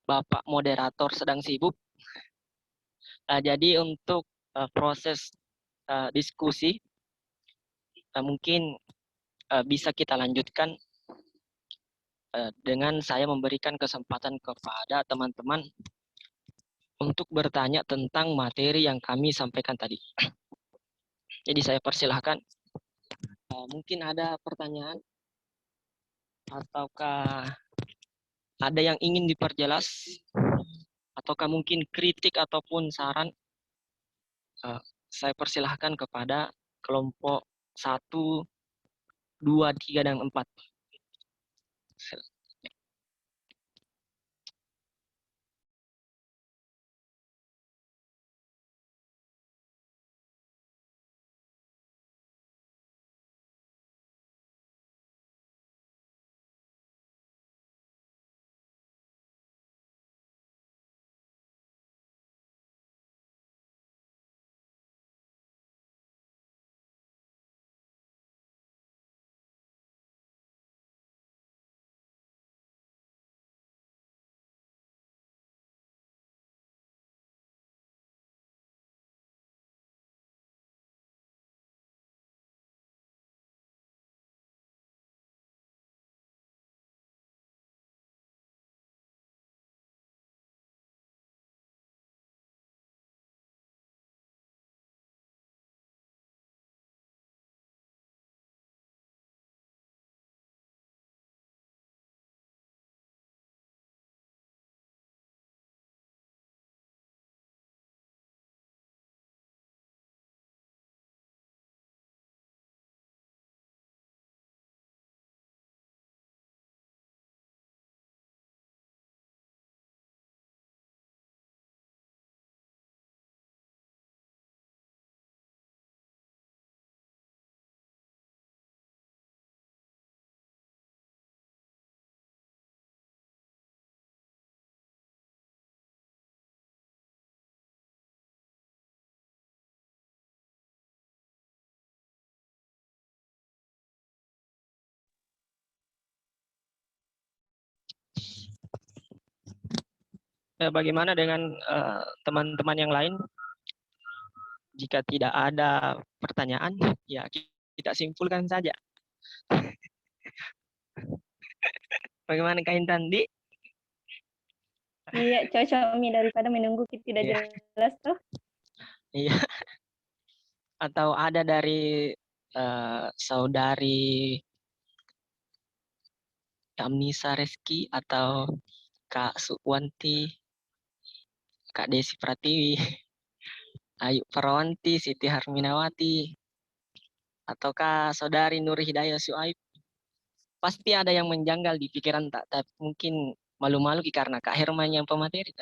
Bapak moderator sedang sibuk, jadi untuk proses diskusi mungkin bisa kita lanjutkan dengan saya memberikan kesempatan kepada teman-teman untuk bertanya tentang materi yang kami sampaikan tadi. Jadi saya persilahkan. Mungkin ada pertanyaan ataukah ada yang ingin diperjelas ataukah mungkin kritik ataupun saran. Saya persilahkan kepada kelompok 1, 2, 3, dan 4. Bagaimana dengan teman-teman yang lain? Jika tidak ada pertanyaan, ya kita simpulkan saja. Bagaimana Kak Intan, Di? Iya, cocok Mi daripada menunggu kita tidak Iya. jelas tuh. Iya. Atau ada dari saudari Amnisa Reski atau Kak Suwanti, Kak Desi Pratiwi, Ayu Parawanti, Siti Harminawati, ataukah saudari Nur Hidayah Syuaib. Pasti ada yang menjanggal di pikiran tak, tapi mungkin malu-malu karena Kak Herman yang pemateri.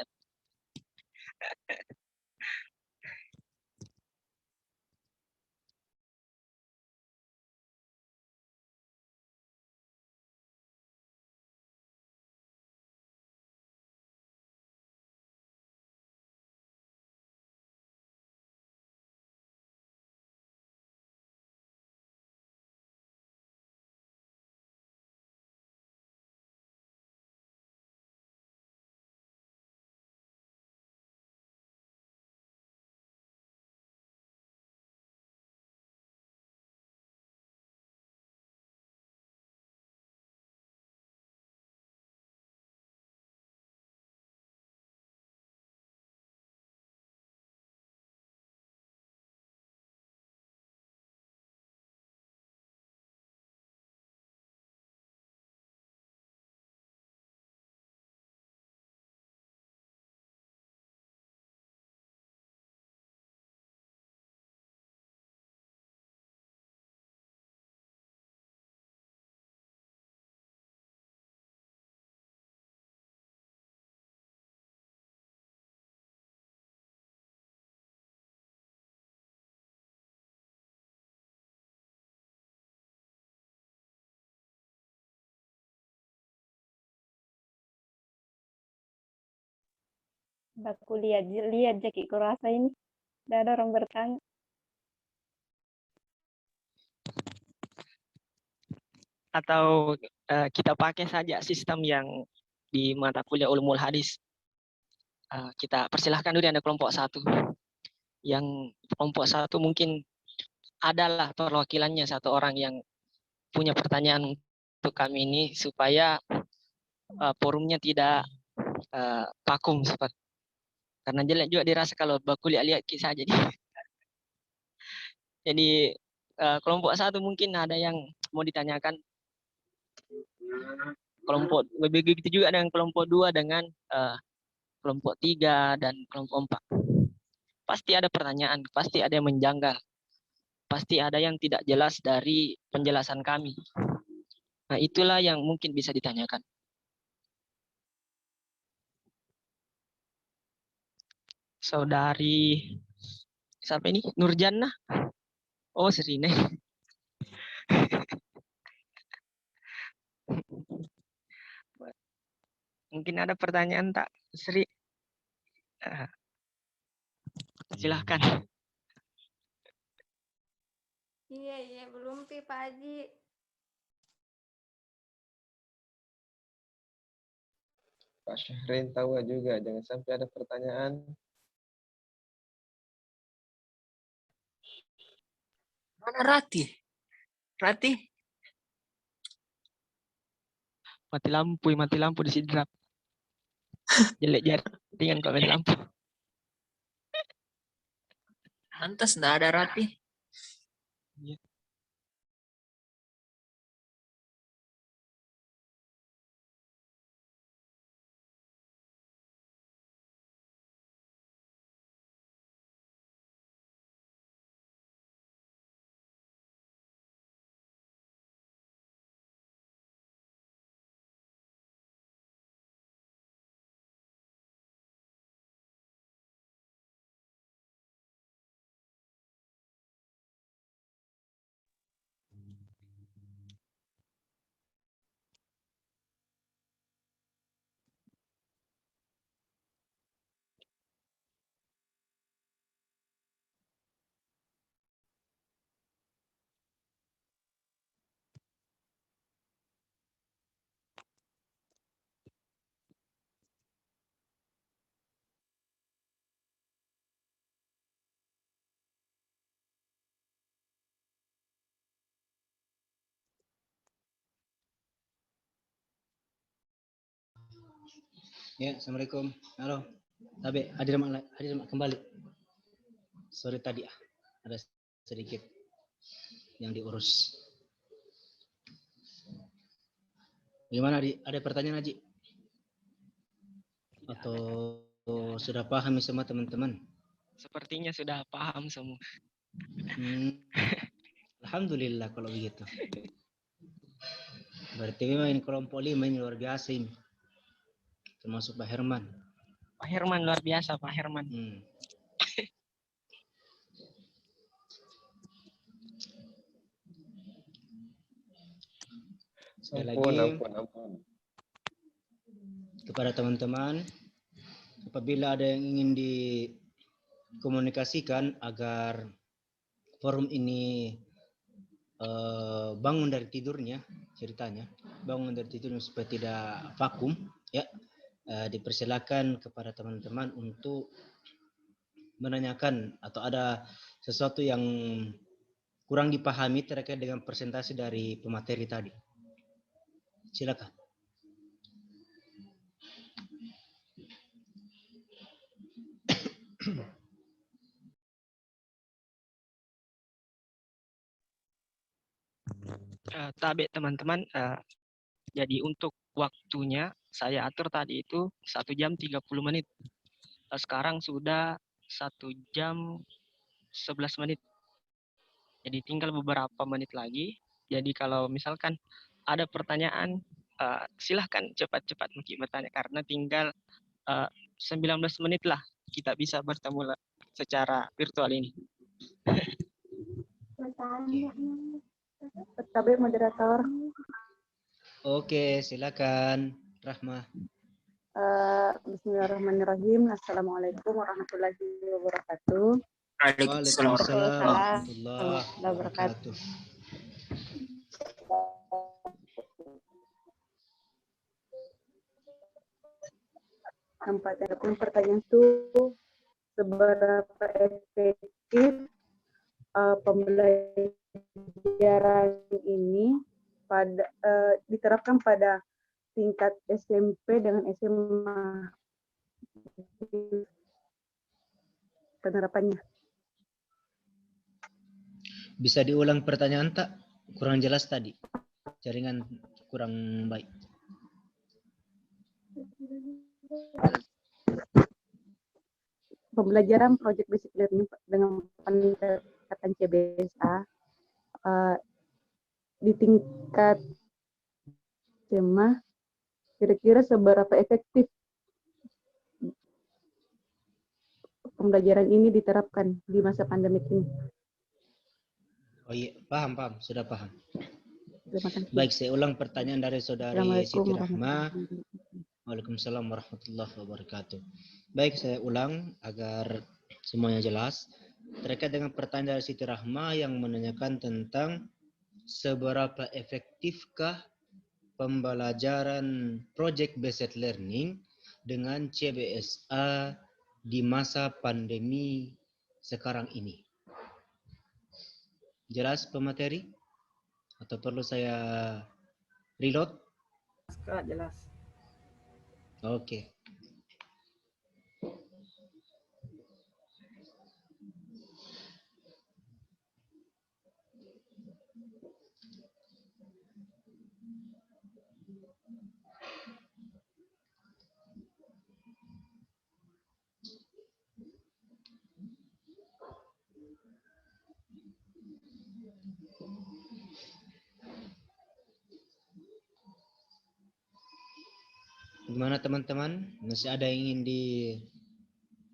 Aku lihat Jaki, kurasa ini tidak ada orang bertanya. Atau kita pakai saja sistem yang di mata kuliah Ulumul Hadis. Kita persilahkan dulu ada kelompok 1. Yang kelompok 1 mungkin adalah perwakilannya satu orang yang punya pertanyaan untuk kami ini supaya forumnya tidak vakum seperti. Karena jelek juga dirasa kalau baku lihat kisah jadi. Jadi kelompok 1 mungkin ada yang mau ditanyakan. Kelompok begitu juga dengan kelompok 2 dengan kelompok 3 dan kelompok 4. Pasti ada pertanyaan, pasti ada yang menjanggal. Pasti ada yang tidak jelas dari penjelasan kami. Nah, itulah yang mungkin bisa ditanyakan. Saudari siapa ini? Nurjannah. Oh, Serine. Mungkin ada pertanyaan tak, Sri? Silahkan. Iya, belum Pak Haji. Pak Syahrin tahu juga, jangan sampai ada pertanyaan. Mana Rati? Rati? Mati lampu disidrak. Jelek jaringan kok mati lampu. Lantas enggak ada Rati. Iya. Ya, Assalamualaikum. Halo. Tabe, hadir kembali. Sorry tadi ada sedikit yang diurus. Gimana, Di? Ada pertanyaan, Haji? Atau sudah paham semua teman-teman? Sepertinya sudah paham semua. Alhamdulillah kalau begitu. Berarti memang ini kelompok 5 ini luar biasa ini. Termasuk Pak Herman. Pak Herman luar biasa, Pak Herman. Sekali lagi Ampun. kepada teman-teman, apabila ada yang ingin dikomunikasikan agar forum ini bangun dari tidurnya, ceritanya bangun dari tidurnya supaya tidak vakum, ya, dipersilakan kepada teman-teman untuk menanyakan atau ada sesuatu yang kurang dipahami terkait dengan presentasi dari pemateri tadi. Silakan. Tabe teman-teman, jadi untuk waktunya saya atur tadi itu 1 jam 30 menit. Sekarang sudah 1 jam 11 menit. Jadi tinggal beberapa menit lagi. Jadi kalau misalkan ada pertanyaan, silahkan cepat-cepat mungkin bertanya karena tinggal 19 menit lah kita bisa bertemu secara virtual ini. Tabe moderator. Oke, silakan Rahma. Bismillahirrahmanirrahim. Assalamualaikum warahmatullahi wabarakatuh. Waalaikumsalam warahmatullahi wabarakatuh. Pertanyaan itu seberapa efektif pembelajaran ini diterapkan pada tingkat SMP dengan SMA. penerapannya. Bisa diulang pertanyaan tak? Kurang jelas tadi. Jaringan kurang baik. Pembelajaran project basic learning dengan pendekatan CBSA di tingkat SMA, kira-kira seberapa efektif pembelajaran ini diterapkan di masa pandemik ini? Oh iya, paham, sudah paham. Terima kasih. Baik, saya ulang pertanyaan dari saudari Assalamualaikum Siti Rahma. warahmatullahi wabarakatuh. Waalaikumsalam warahmatullahi wabarakatuh. Baik, saya ulang agar semuanya jelas. Terkait dengan pertanyaan dari Siti Rahma yang menanyakan tentang seberapa efektifkah pembelajaran project based learning dengan CBSA di masa pandemi sekarang ini. Jelas pemateri? Atau perlu saya reload? Jelas. Oke. Gimana teman-teman? Masih ada yang ingin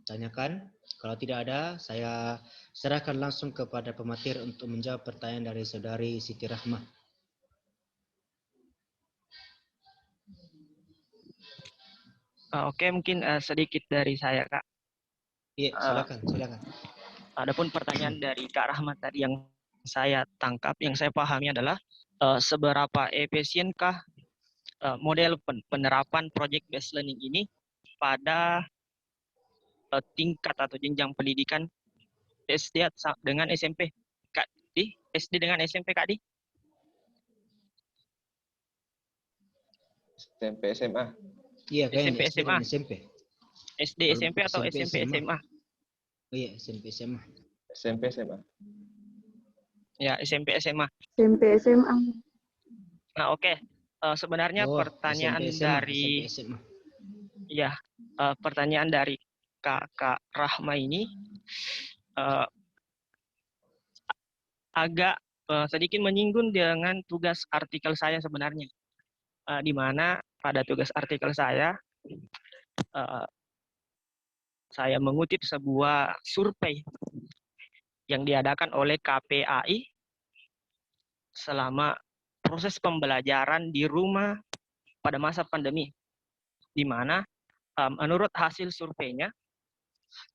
ditanyakan? Kalau tidak ada, saya serahkan langsung kepada pemateri untuk menjawab pertanyaan dari saudari Siti Rahma. Oke, mungkin sedikit dari saya, Kak. Iya, silakan. Adapun pertanyaan dari Kak Rahmat tadi yang saya tangkap, yang saya pahami adalah seberapa efisienkah model penerapan project based learning ini pada tingkat atau jenjang pendidikan SD dengan SMP. Kak Di, SD dengan SMP, Kak Di? SMP SMA. Iya, SMP SMA. SMP. SD SMP atau SMP SMA? Oh iya, SMP SMA. SMP SMA. Ya, SMP SMA. SMP SMA. Nah, oke. Sebenarnya pertanyaan SMP SMA, dari SMP SMA. Ya, pertanyaan dari Kakak Rahma ini agak sedikit menyinggung dengan tugas artikel saya sebenarnya. Di mana pada tugas artikel saya mengutip sebuah survei yang diadakan oleh KPAI selama proses pembelajaran di rumah pada masa pandemi, di mana menurut hasil surveinya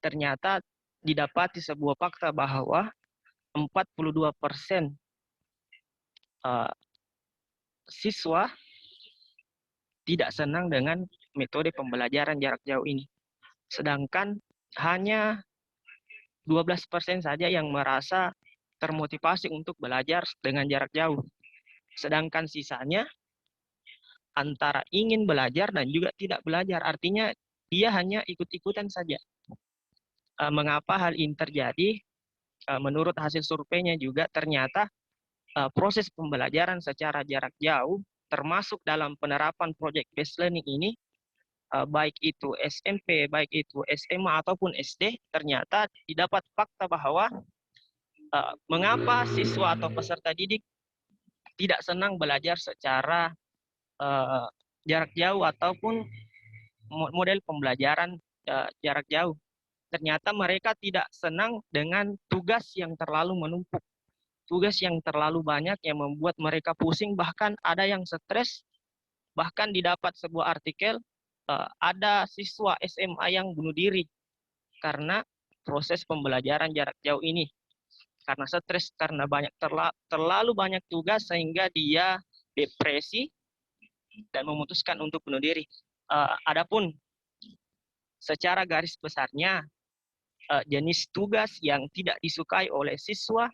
ternyata didapati sebuah fakta bahwa 42% siswa tidak senang dengan metode pembelajaran jarak jauh ini. Sedangkan hanya 12% saja yang merasa termotivasi untuk belajar dengan jarak jauh. Sedangkan sisanya antara ingin belajar dan juga tidak belajar. Artinya dia hanya ikut-ikutan saja. Mengapa hal ini terjadi? Menurut hasil surveinya juga ternyata proses pembelajaran secara jarak jauh termasuk dalam penerapan project based learning ini, baik itu SMP, baik itu SMA ataupun SD, ternyata didapat fakta bahwa mengapa siswa atau peserta didik tidak senang belajar secara jarak jauh ataupun model pembelajaran jarak jauh. Ternyata mereka tidak senang dengan tugas yang terlalu menumpuk, tugas yang terlalu banyak yang membuat mereka pusing, bahkan ada yang stres. Bahkan didapat sebuah artikel ada siswa SMA yang bunuh diri karena proses pembelajaran jarak jauh ini, karena stres, karena terlalu banyak tugas sehingga dia depresi dan memutuskan untuk bunuh diri. Adapun secara garis besarnya jenis tugas yang tidak disukai oleh siswa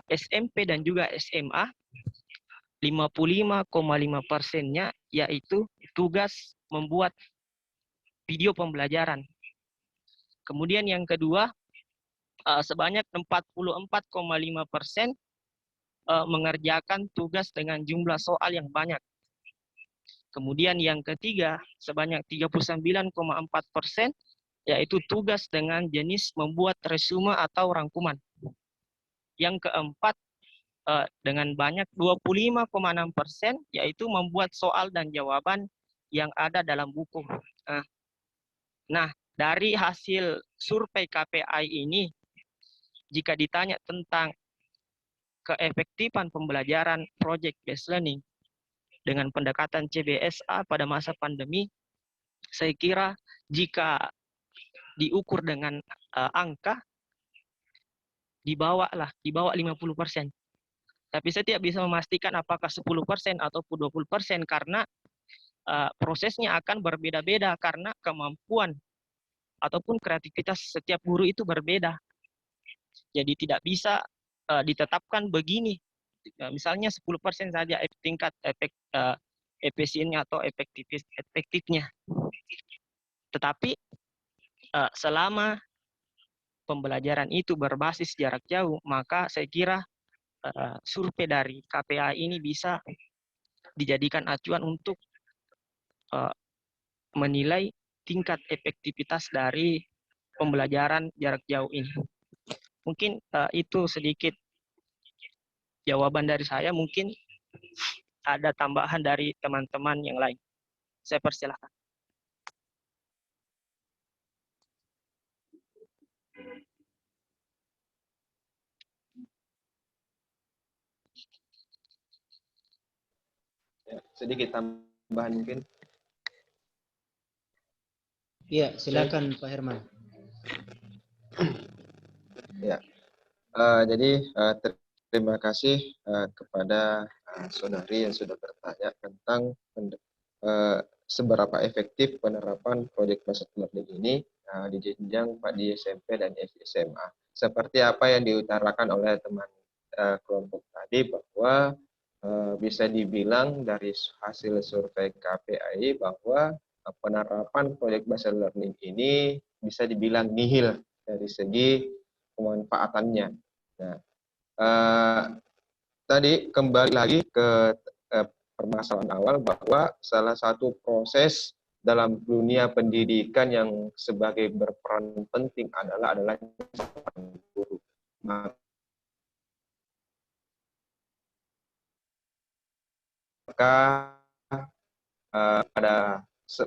SMP dan juga SMA, 55,5%-nya yaitu tugas membuat video pembelajaran. Kemudian yang kedua, sebanyak 44,5% mengerjakan tugas dengan jumlah soal yang banyak. Kemudian yang ketiga, sebanyak 39,4% yaitu tugas dengan jenis membuat resume atau rangkuman. Yang keempat, dengan banyak 25,6% yaitu membuat soal dan jawaban yang ada dalam buku. Nah, dari hasil survei KPI ini, jika ditanya tentang keefektifan pembelajaran project based learning dengan pendekatan CBSA pada masa pandemi, saya kira jika diukur dengan angka di bawah 50%. Tapi saya tidak bisa memastikan apakah 10% ataupun 20% karena prosesnya akan berbeda-beda karena kemampuan ataupun kreativitas setiap guru itu berbeda. Jadi tidak bisa ditetapkan begini. Misalnya 10% saja tingkat efisiennya atau efektifnya. Tetapi selama pembelajaran itu berbasis jarak jauh, maka saya kira survei dari KPI ini bisa dijadikan acuan untuk menilai tingkat efektivitas dari pembelajaran jarak jauh ini. Mungkin itu sedikit jawaban dari saya, mungkin ada tambahan dari teman-teman yang lain. Saya persilahkan. Ya, sedikit tambahan mungkin. Iya, silakan Pak Herman. Ya, jadi terima kasih kepada saudari yang sudah bertanya tentang seberapa efektif penerapan proyek based learning ini di jenjang di SMP dan SMA. Seperti apa yang diutarakan oleh teman kelompok tadi, bahwa bisa dibilang dari hasil survei KPI bahwa penerapan proyek based learning ini bisa dibilang nihil dari segi pemanfaatannya. Nah, tadi kembali lagi ke permasalahan awal bahwa salah satu proses dalam dunia pendidikan yang sebagai berperan penting adalah guru. Maka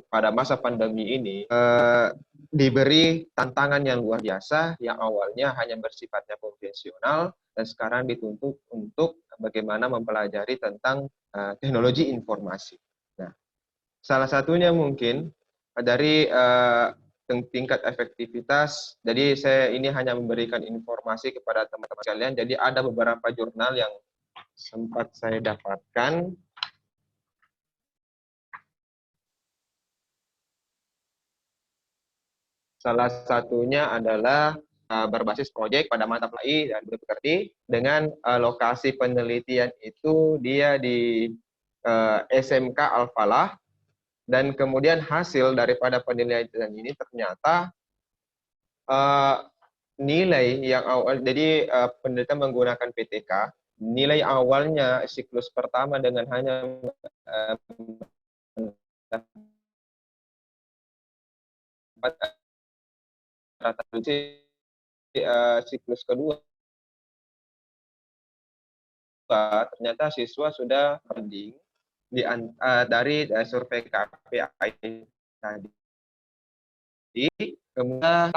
pada masa pandemi ini diberi tantangan yang luar biasa yang awalnya hanya bersifatnya konvensional dan sekarang dituntut untuk bagaimana mempelajari tentang teknologi informasi. Nah, salah satunya mungkin dari tingkat efektivitas. Jadi saya ini hanya memberikan informasi kepada teman-teman sekalian. Jadi ada beberapa jurnal yang sempat saya dapatkan. Salah satunya adalah berbasis proyek pada mata PAI dan Berpekerti dengan lokasi penelitian itu dia di SMK Al-Falah, dan kemudian hasil daripada penelitian ini ternyata nilai yang awal, jadi penelitian menggunakan PTK, nilai awalnya siklus pertama dengan hanya siklus kedua ternyata siswa sudah banding dari survei KPI tadi. Kemudian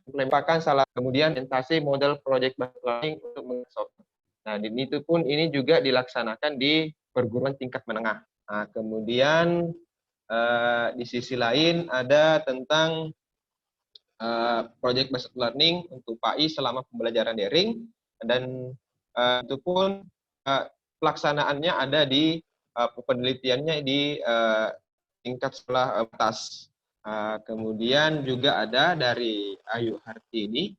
menempatkan kemudian implementasi model project based learning untuk mengeksekusi. Nah, ini juga dilaksanakan di perguruan tingkat menengah. Nah, kemudian di sisi lain ada tentang project based learning untuk PAI selama pembelajaran daring, dan itu pun pelaksanaannya ada di penelitiannya di tingkat sekolah atas. Kemudian juga ada dari Ayu Hartini,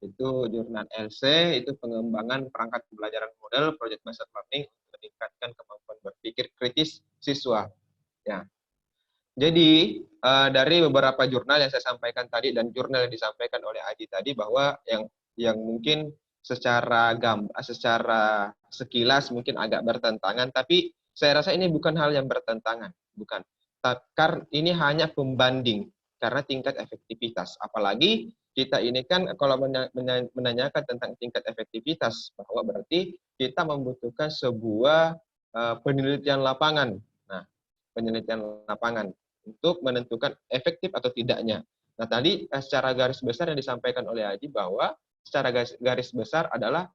itu jurnal LC, itu pengembangan perangkat pembelajaran model project based learning untuk meningkatkan kemampuan berpikir kritis siswa. Ya. Jadi dari beberapa jurnal yang saya sampaikan tadi dan jurnal yang disampaikan oleh Aji tadi, bahwa yang mungkin secara sekilas mungkin agak bertentangan, tapi saya rasa ini bukan hal yang bertentangan, bukan. Karena ini hanya pembanding karena tingkat efektivitas. Apalagi kita ini kan kalau menanyakan tentang tingkat efektivitas, bahwa berarti kita membutuhkan sebuah penelitian lapangan. Nah, penelitian lapangan untuk menentukan efektif atau tidaknya. Nah, tadi secara garis besar yang disampaikan oleh Haji bahwa secara garis besar adalah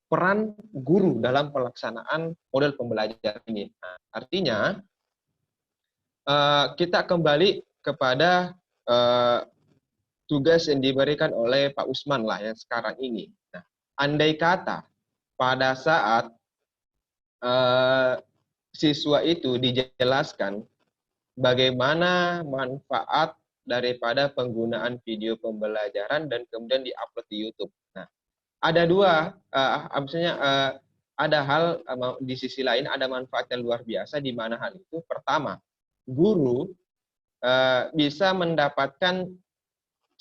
peran guru dalam pelaksanaan model pembelajaran ini. Nah, artinya kita kembali kepada tugas yang diberikan oleh Pak Usman lah yang sekarang ini. Nah, andai kata pada saat siswa itu dijelaskan bagaimana manfaat daripada penggunaan video pembelajaran dan kemudian diupload di YouTube. Nah, ada dua, misalnya ada hal di sisi lain ada manfaat yang luar biasa, di mana hal itu pertama, guru bisa mendapatkan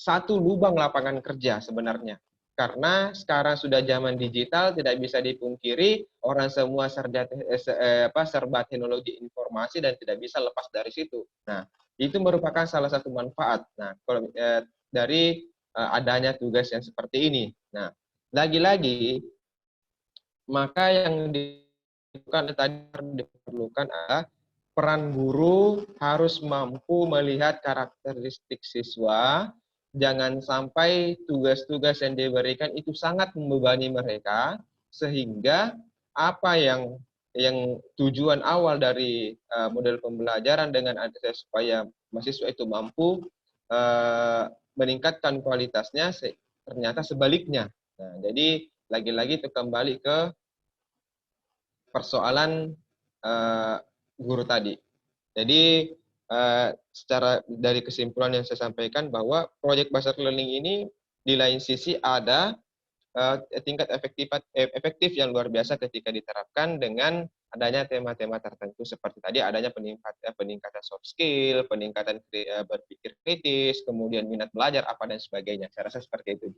satu lubang lapangan kerja sebenarnya. Karena sekarang sudah zaman digital, tidak bisa dipungkiri orang semua serba teknologi informasi dan tidak bisa lepas dari situ. Nah, itu merupakan salah satu manfaat. Nah, kalau dari adanya tugas yang seperti ini. Nah, lagi-lagi maka yang diperlukan adalah peran guru harus mampu melihat karakteristik siswa. Jangan sampai tugas-tugas yang diberikan itu sangat membebani mereka, sehingga apa yang tujuan awal dari model pembelajaran dengan supaya mahasiswa itu mampu meningkatkan kualitasnya, ternyata sebaliknya. Nah, jadi lagi-lagi itu kembali ke persoalan guru tadi. Jadi secara dari kesimpulan yang saya sampaikan bahwa project based learning ini di lain sisi ada tingkat efektif yang luar biasa ketika diterapkan dengan adanya tema-tema tertentu seperti tadi adanya peningkatan soft skill, peningkatan berpikir kritis, kemudian minat belajar apa dan sebagainya. Saya rasa seperti itu.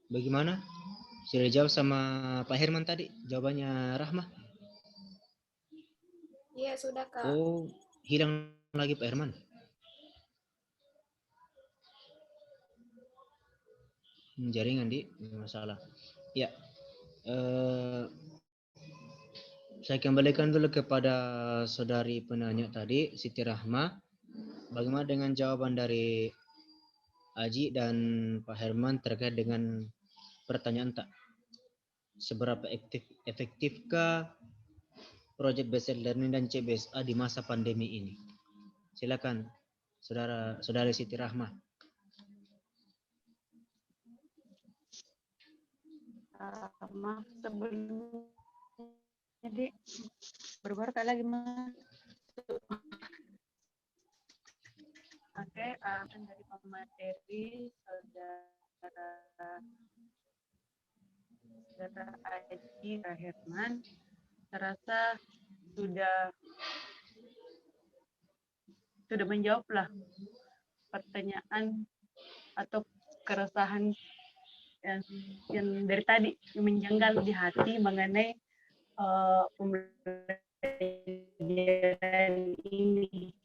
Bagaimana? Sudah jawab sama Pak Herman tadi jawabannya Rahma? Iya, sudah, Kak. Oh, hilang lagi Pak Herman. Jaringan di masalah. Ya, saya kembalikan dulu kepada saudari penanya tadi, Siti Rahma. Bagaimana dengan jawaban dari Aji dan Pak Herman terkait dengan pertanyaan tak? Seberapa efektifkah Project Based Learning dan CBSA di masa pandemi ini? Silakan, saudari Siti Rahma. Maaf sebelumnya, jadi berbarka lagi mas. Oke, dari pemateri saudara Aji Pak Herman, terasa sudah menjawablah pertanyaan atau keresahan yang dari tadi yang menjanggal di hati mengenai pembelajaran ini.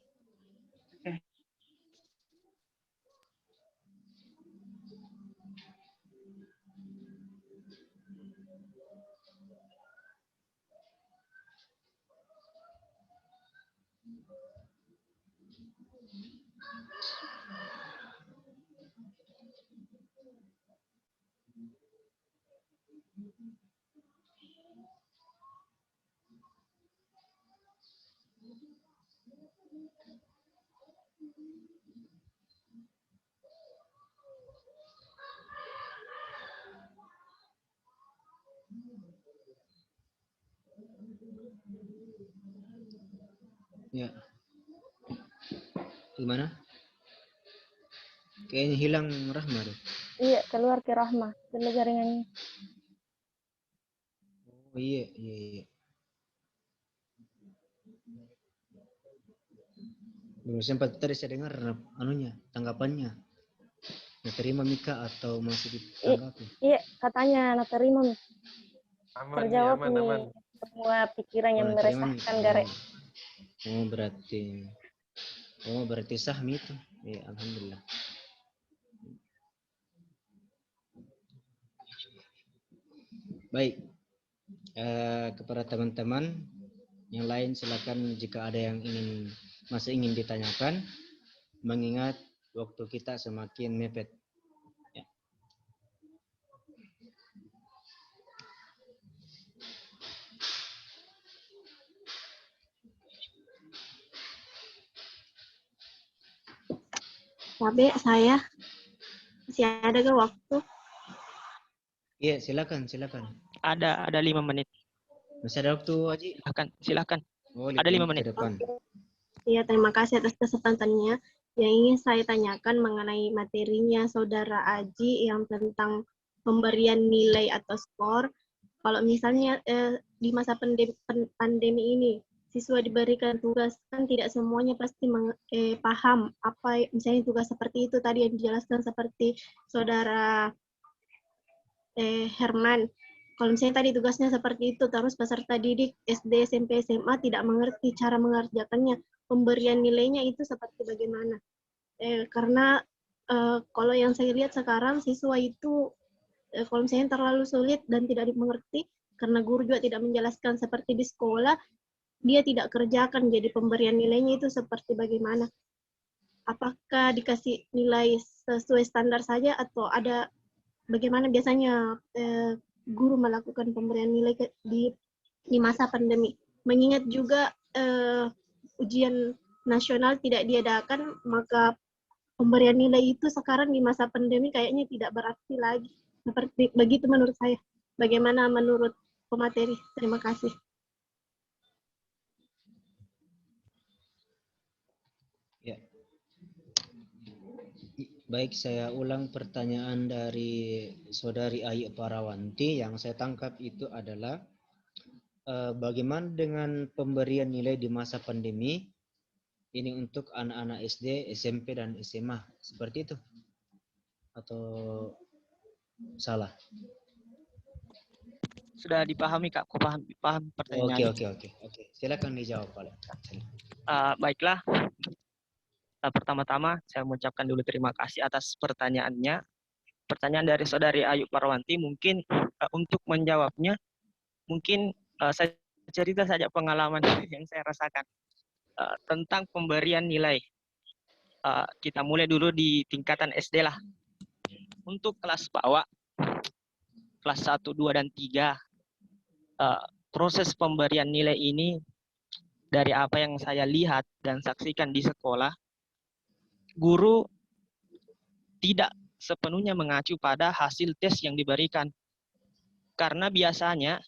Ya. Gimana? Kayaknya hilang Rahma deh. Iya, keluar ke Rahma. Dulu jaringannya. Oh iya. Belum sempat tadi saya dengar anunya, tanggapannya. Diterima Mika atau masih ditanggapi? Iya, katanya nak terima. Aman nih, Terjawab aman. nih semua pikiran yang Diterima, meresahkan Gare. berarti sah itu. Ya, alhamdulillah. Baik. Kepada teman-teman yang lain silakan jika ada yang masih ingin ditanyakan, mengingat waktu kita semakin mepet. Ya. Tapi saya masih ada ke waktu? Iya, silakan. Ada 5 menit. Masih ada waktu, Haji? Silakan. Oh, Ada 5 menit. ke depan. Iya, terima kasih atas kesempatannya. Yang ingin saya tanyakan mengenai materinya Saudara Aji yang tentang pemberian nilai atau skor. Kalau misalnya di masa pandemi ini, siswa diberikan tugas, kan tidak semuanya pasti paham apa misalnya tugas seperti itu tadi yang dijelaskan seperti Saudara Herman. Kalau misalnya tadi tugasnya seperti itu, terus peserta didik SD, SMP, SMA tidak mengerti cara mengerjakannya, pemberian nilainya itu seperti bagaimana? Karena kalau yang saya lihat sekarang siswa itu kalau misalnya terlalu sulit dan tidak dimengerti, karena guru juga tidak menjelaskan seperti di sekolah, dia tidak kerjakan, jadi pemberian nilainya itu seperti bagaimana? Apakah dikasih nilai sesuai standar saja atau ada bagaimana biasanya guru melakukan pemberian nilai di masa pandemi? Mengingat juga ujian nasional tidak diadakan, maka pemberian nilai itu sekarang di masa pandemi kayaknya tidak berarti lagi. Seperti begitu menurut saya. Bagaimana menurut pemateri? Terima kasih. Ya. Baik, saya ulang pertanyaan dari Saudari Ayu Parawanti. Yang saya tangkap itu adalah bagaimana dengan pemberian nilai di masa pandemi ini untuk anak-anak SD, SMP, dan SMA. Seperti itu? Atau salah? Sudah dipahami, Kak. Aku paham pertanyaannya. Oke. Silakan dijawab, Pak. Baiklah. Pertama-tama saya mengucapkan dulu terima kasih atas pertanyaannya. Pertanyaan dari Saudari Ayu Parawanti, mungkin untuk menjawabnya, mungkin saya cerita saja pengalaman yang saya rasakan tentang pemberian nilai. Kita mulai dulu di tingkatan SD lah. Untuk kelas bawah, kelas 1, 2, dan 3, proses pemberian nilai ini dari apa yang saya lihat dan saksikan di sekolah, guru tidak sepenuhnya mengacu pada hasil tes yang diberikan. Karena biasanya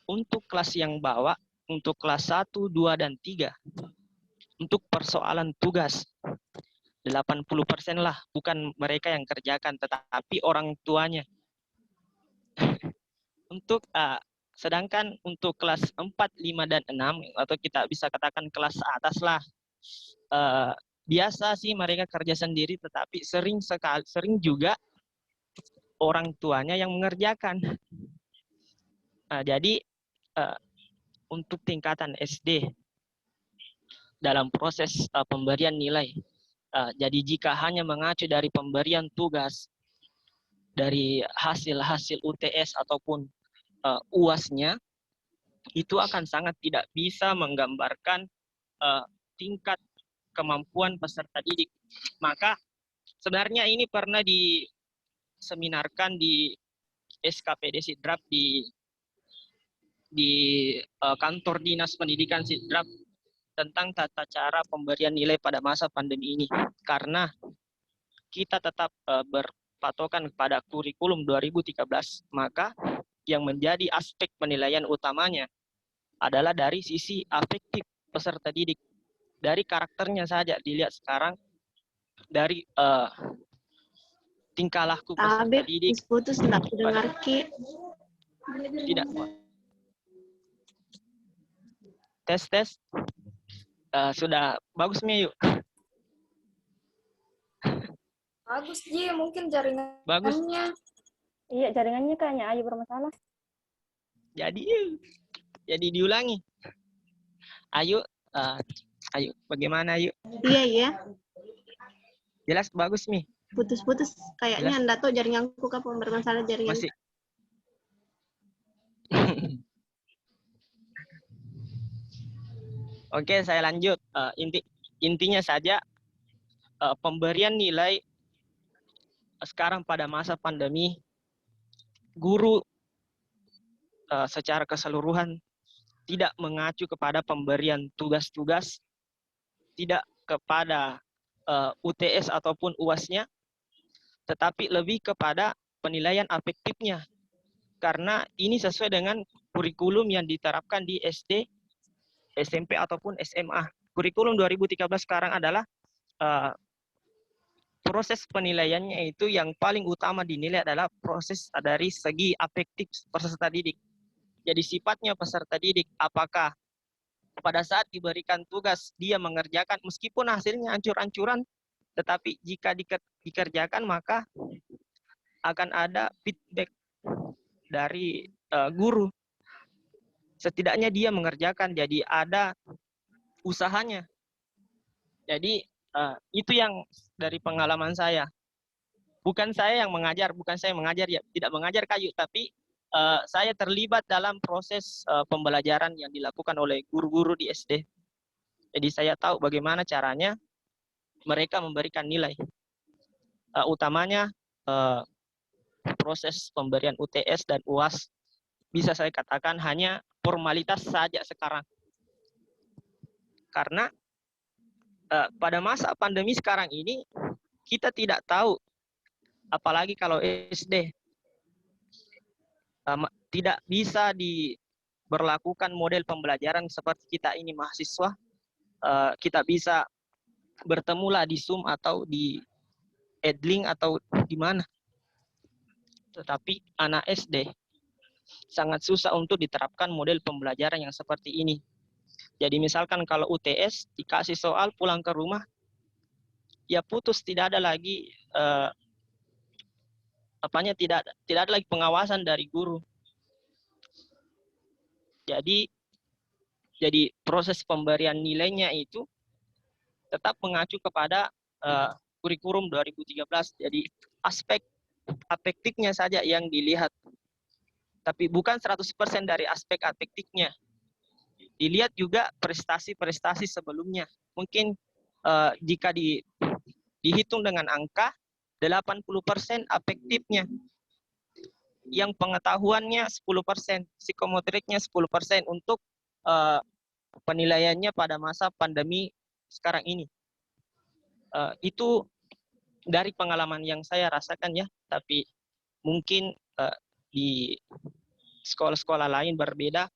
untuk kelas yang bawah, untuk kelas 1, 2, dan 3, untuk persoalan tugas, 80% lah, bukan mereka yang kerjakan, tetapi orang tuanya. Sedangkan untuk kelas 4, 5, dan 6, atau kita bisa katakan kelas atas lah, biasa sih mereka kerja sendiri, tetapi sering juga orang tuanya yang mengerjakan. Jadi untuk tingkatan SD dalam proses pemberian nilai, jadi jika hanya mengacu dari pemberian tugas dari hasil-hasil UTS ataupun UAS-nya, itu akan sangat tidak bisa menggambarkan tingkat kemampuan peserta didik. Maka sebenarnya ini pernah diseminarkan di SKPD Sidrap di kantor dinas pendidikan Sidrap tentang tata cara pemberian nilai pada masa pandemi ini. Karena kita tetap berpatokan kepada kurikulum 2013, maka yang menjadi aspek penilaian utamanya adalah dari sisi afektif peserta didik. Dari karakternya saja dilihat sekarang, dari tingkah laku peserta didik. Putus tidak dengar Ki. Tidak. Tes. Sudah bagus Mi, yuk. Bagus Ji, mungkin jaringannya. Bagus. Iya, jaringannya kayaknya Ayu bermasalah. Jadi diulangi. Ayu, bagaimana Ayu? Iya. Jelas bagus Mi. Putus-putus. Kayaknya Anda tahu jaringanku kapan bermasalah jaringan. Masih. Oke, saya lanjut. Intinya saja pemberian nilai sekarang pada masa pandemi, guru secara keseluruhan tidak mengacu kepada pemberian tugas-tugas, tidak kepada UTS ataupun UAS-nya, tetapi lebih kepada penilaian afektifnya. Karena ini sesuai dengan kurikulum yang diterapkan di SD, SMP ataupun SMA. Kurikulum 2013 sekarang adalah proses penilaiannya itu yang paling utama dinilai adalah proses dari segi afektif peserta didik. Jadi sifatnya peserta didik, apakah pada saat diberikan tugas dia mengerjakan meskipun hasilnya ancur-ancuran, tetapi jika dikerjakan maka akan ada feedback dari guru. Setidaknya dia mengerjakan, jadi ada usahanya. Jadi itu yang dari pengalaman saya. Bukan saya yang mengajar, ya, tidak mengajar kayu, tapi saya terlibat dalam proses pembelajaran yang dilakukan oleh guru-guru di SD. Jadi saya tahu bagaimana caranya mereka memberikan nilai. Utamanya proses pemberian UTS dan UAS bisa saya katakan hanya formalitas saja sekarang. Karena pada masa pandemi sekarang ini kita tidak tahu, apalagi kalau SD, tidak bisa diberlakukan model pembelajaran seperti kita ini mahasiswa. Kita bisa bertemulah di Zoom atau di Edlink atau di mana. Tetapi anak SD sangat susah untuk diterapkan model pembelajaran yang seperti ini. Jadi misalkan kalau UTS dikasih soal pulang ke rumah, ya putus, tidak ada lagi tidak ada lagi pengawasan dari guru. Jadi proses pemberian nilainya itu tetap mengacu kepada kurikulum 2013. Jadi aspek afektifnya saja yang dilihat. Tapi bukan 100% dari aspek afektifnya. Dilihat juga prestasi-prestasi sebelumnya. Mungkin jika dihitung dengan angka, 80% afektifnya. Yang pengetahuannya 10%, psikomotoriknya 10% untuk penilaiannya pada masa pandemi sekarang ini. Itu dari pengalaman yang saya rasakan ya, tapi mungkin di sekolah-sekolah lain berbeda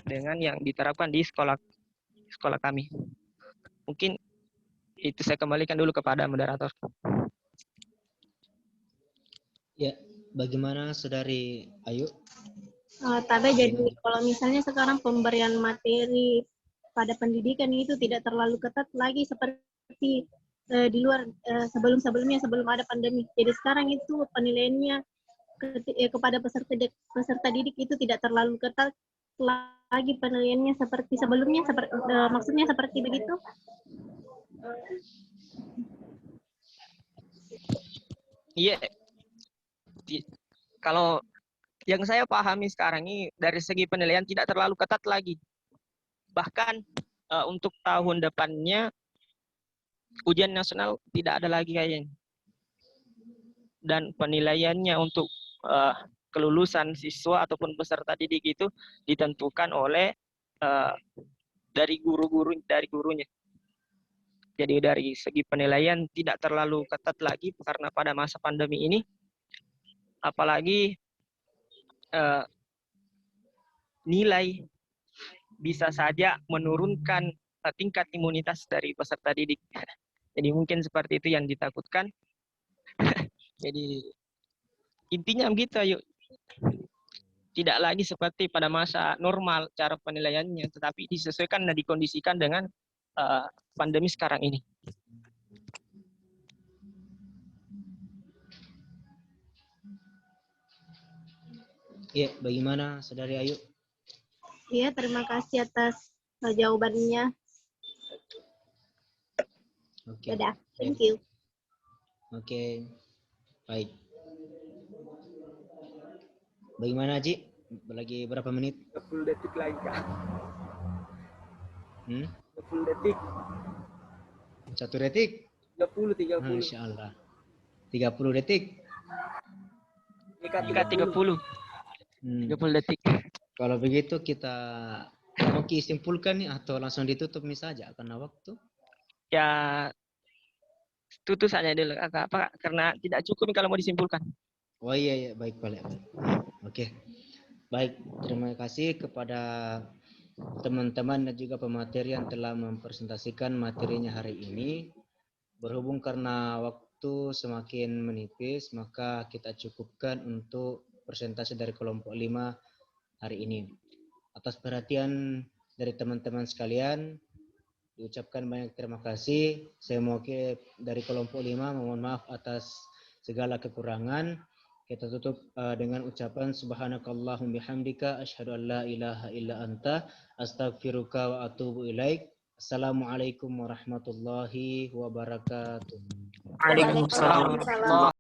dengan yang diterapkan di sekolah kami. Mungkin itu saya kembalikan dulu kepada moderator. Ya, bagaimana Saudari Ayu? Tapi jadi kalau misalnya sekarang pemberian materi pada pendidikan itu tidak terlalu ketat lagi seperti di luar sebelum-sebelumnya, sebelum ada pandemi. Jadi sekarang itu penilaiannya kepada peserta didik itu tidak terlalu ketat lagi penilaiannya seperti sebelumnya, maksudnya seperti begitu? Iya. Kalau yang saya pahami sekarang ini dari segi penilaian tidak terlalu ketat lagi. Bahkan untuk tahun depannya ujian nasional tidak ada lagi kayaknya. Dan penilaiannya untuk kelulusan siswa ataupun peserta didik itu ditentukan oleh dari gurunya. Jadi dari segi penilaian tidak terlalu ketat lagi karena pada masa pandemi ini, apalagi nilai bisa saja menurunkan tingkat imunitas dari peserta didik. Jadi mungkin seperti itu yang ditakutkan. Jadi intinya begitu, yuk. Tidak lagi seperti pada masa normal cara penilaiannya, tetapi disesuaikan dan dikondisikan dengan pandemi sekarang ini. Iya, bagaimana Saudari Ayu? Iya, terima kasih atas jawabannya. Oke. Dadah, thank you. Oke, baik. Bagaimana Haji? Lagi berapa menit? 20 detik lagi, Kak. 20 detik. 1 detik? 30. Masya Allah. 30 detik? Jika 30. 30 detik. Kalau begitu kita mau simpulkan nih atau langsung ditutup nih saja karena waktu? Ya, tutup saja dulu, Kak, karena tidak cukup kalau mau disimpulkan. Oh iya, baik. Oke. Baik, terima kasih kepada teman-teman dan juga pemateri yang telah mempresentasikan materinya hari ini. Berhubung karena waktu semakin menipis, maka kita cukupkan untuk presentasi dari kelompok 5 hari ini. Atas perhatian dari teman-teman sekalian, diucapkan banyak terima kasih. Saya mewakili dari kelompok 5 mohon maaf atas segala kekurangan. Kita tutup dengan ucapan subhanakallahumma bihamdika asyhadu an la ilaha illa anta astaghfiruka wa atubu ilaik. Assalamualaikum warahmatullahi wabarakatuh. Waalaikumsalam.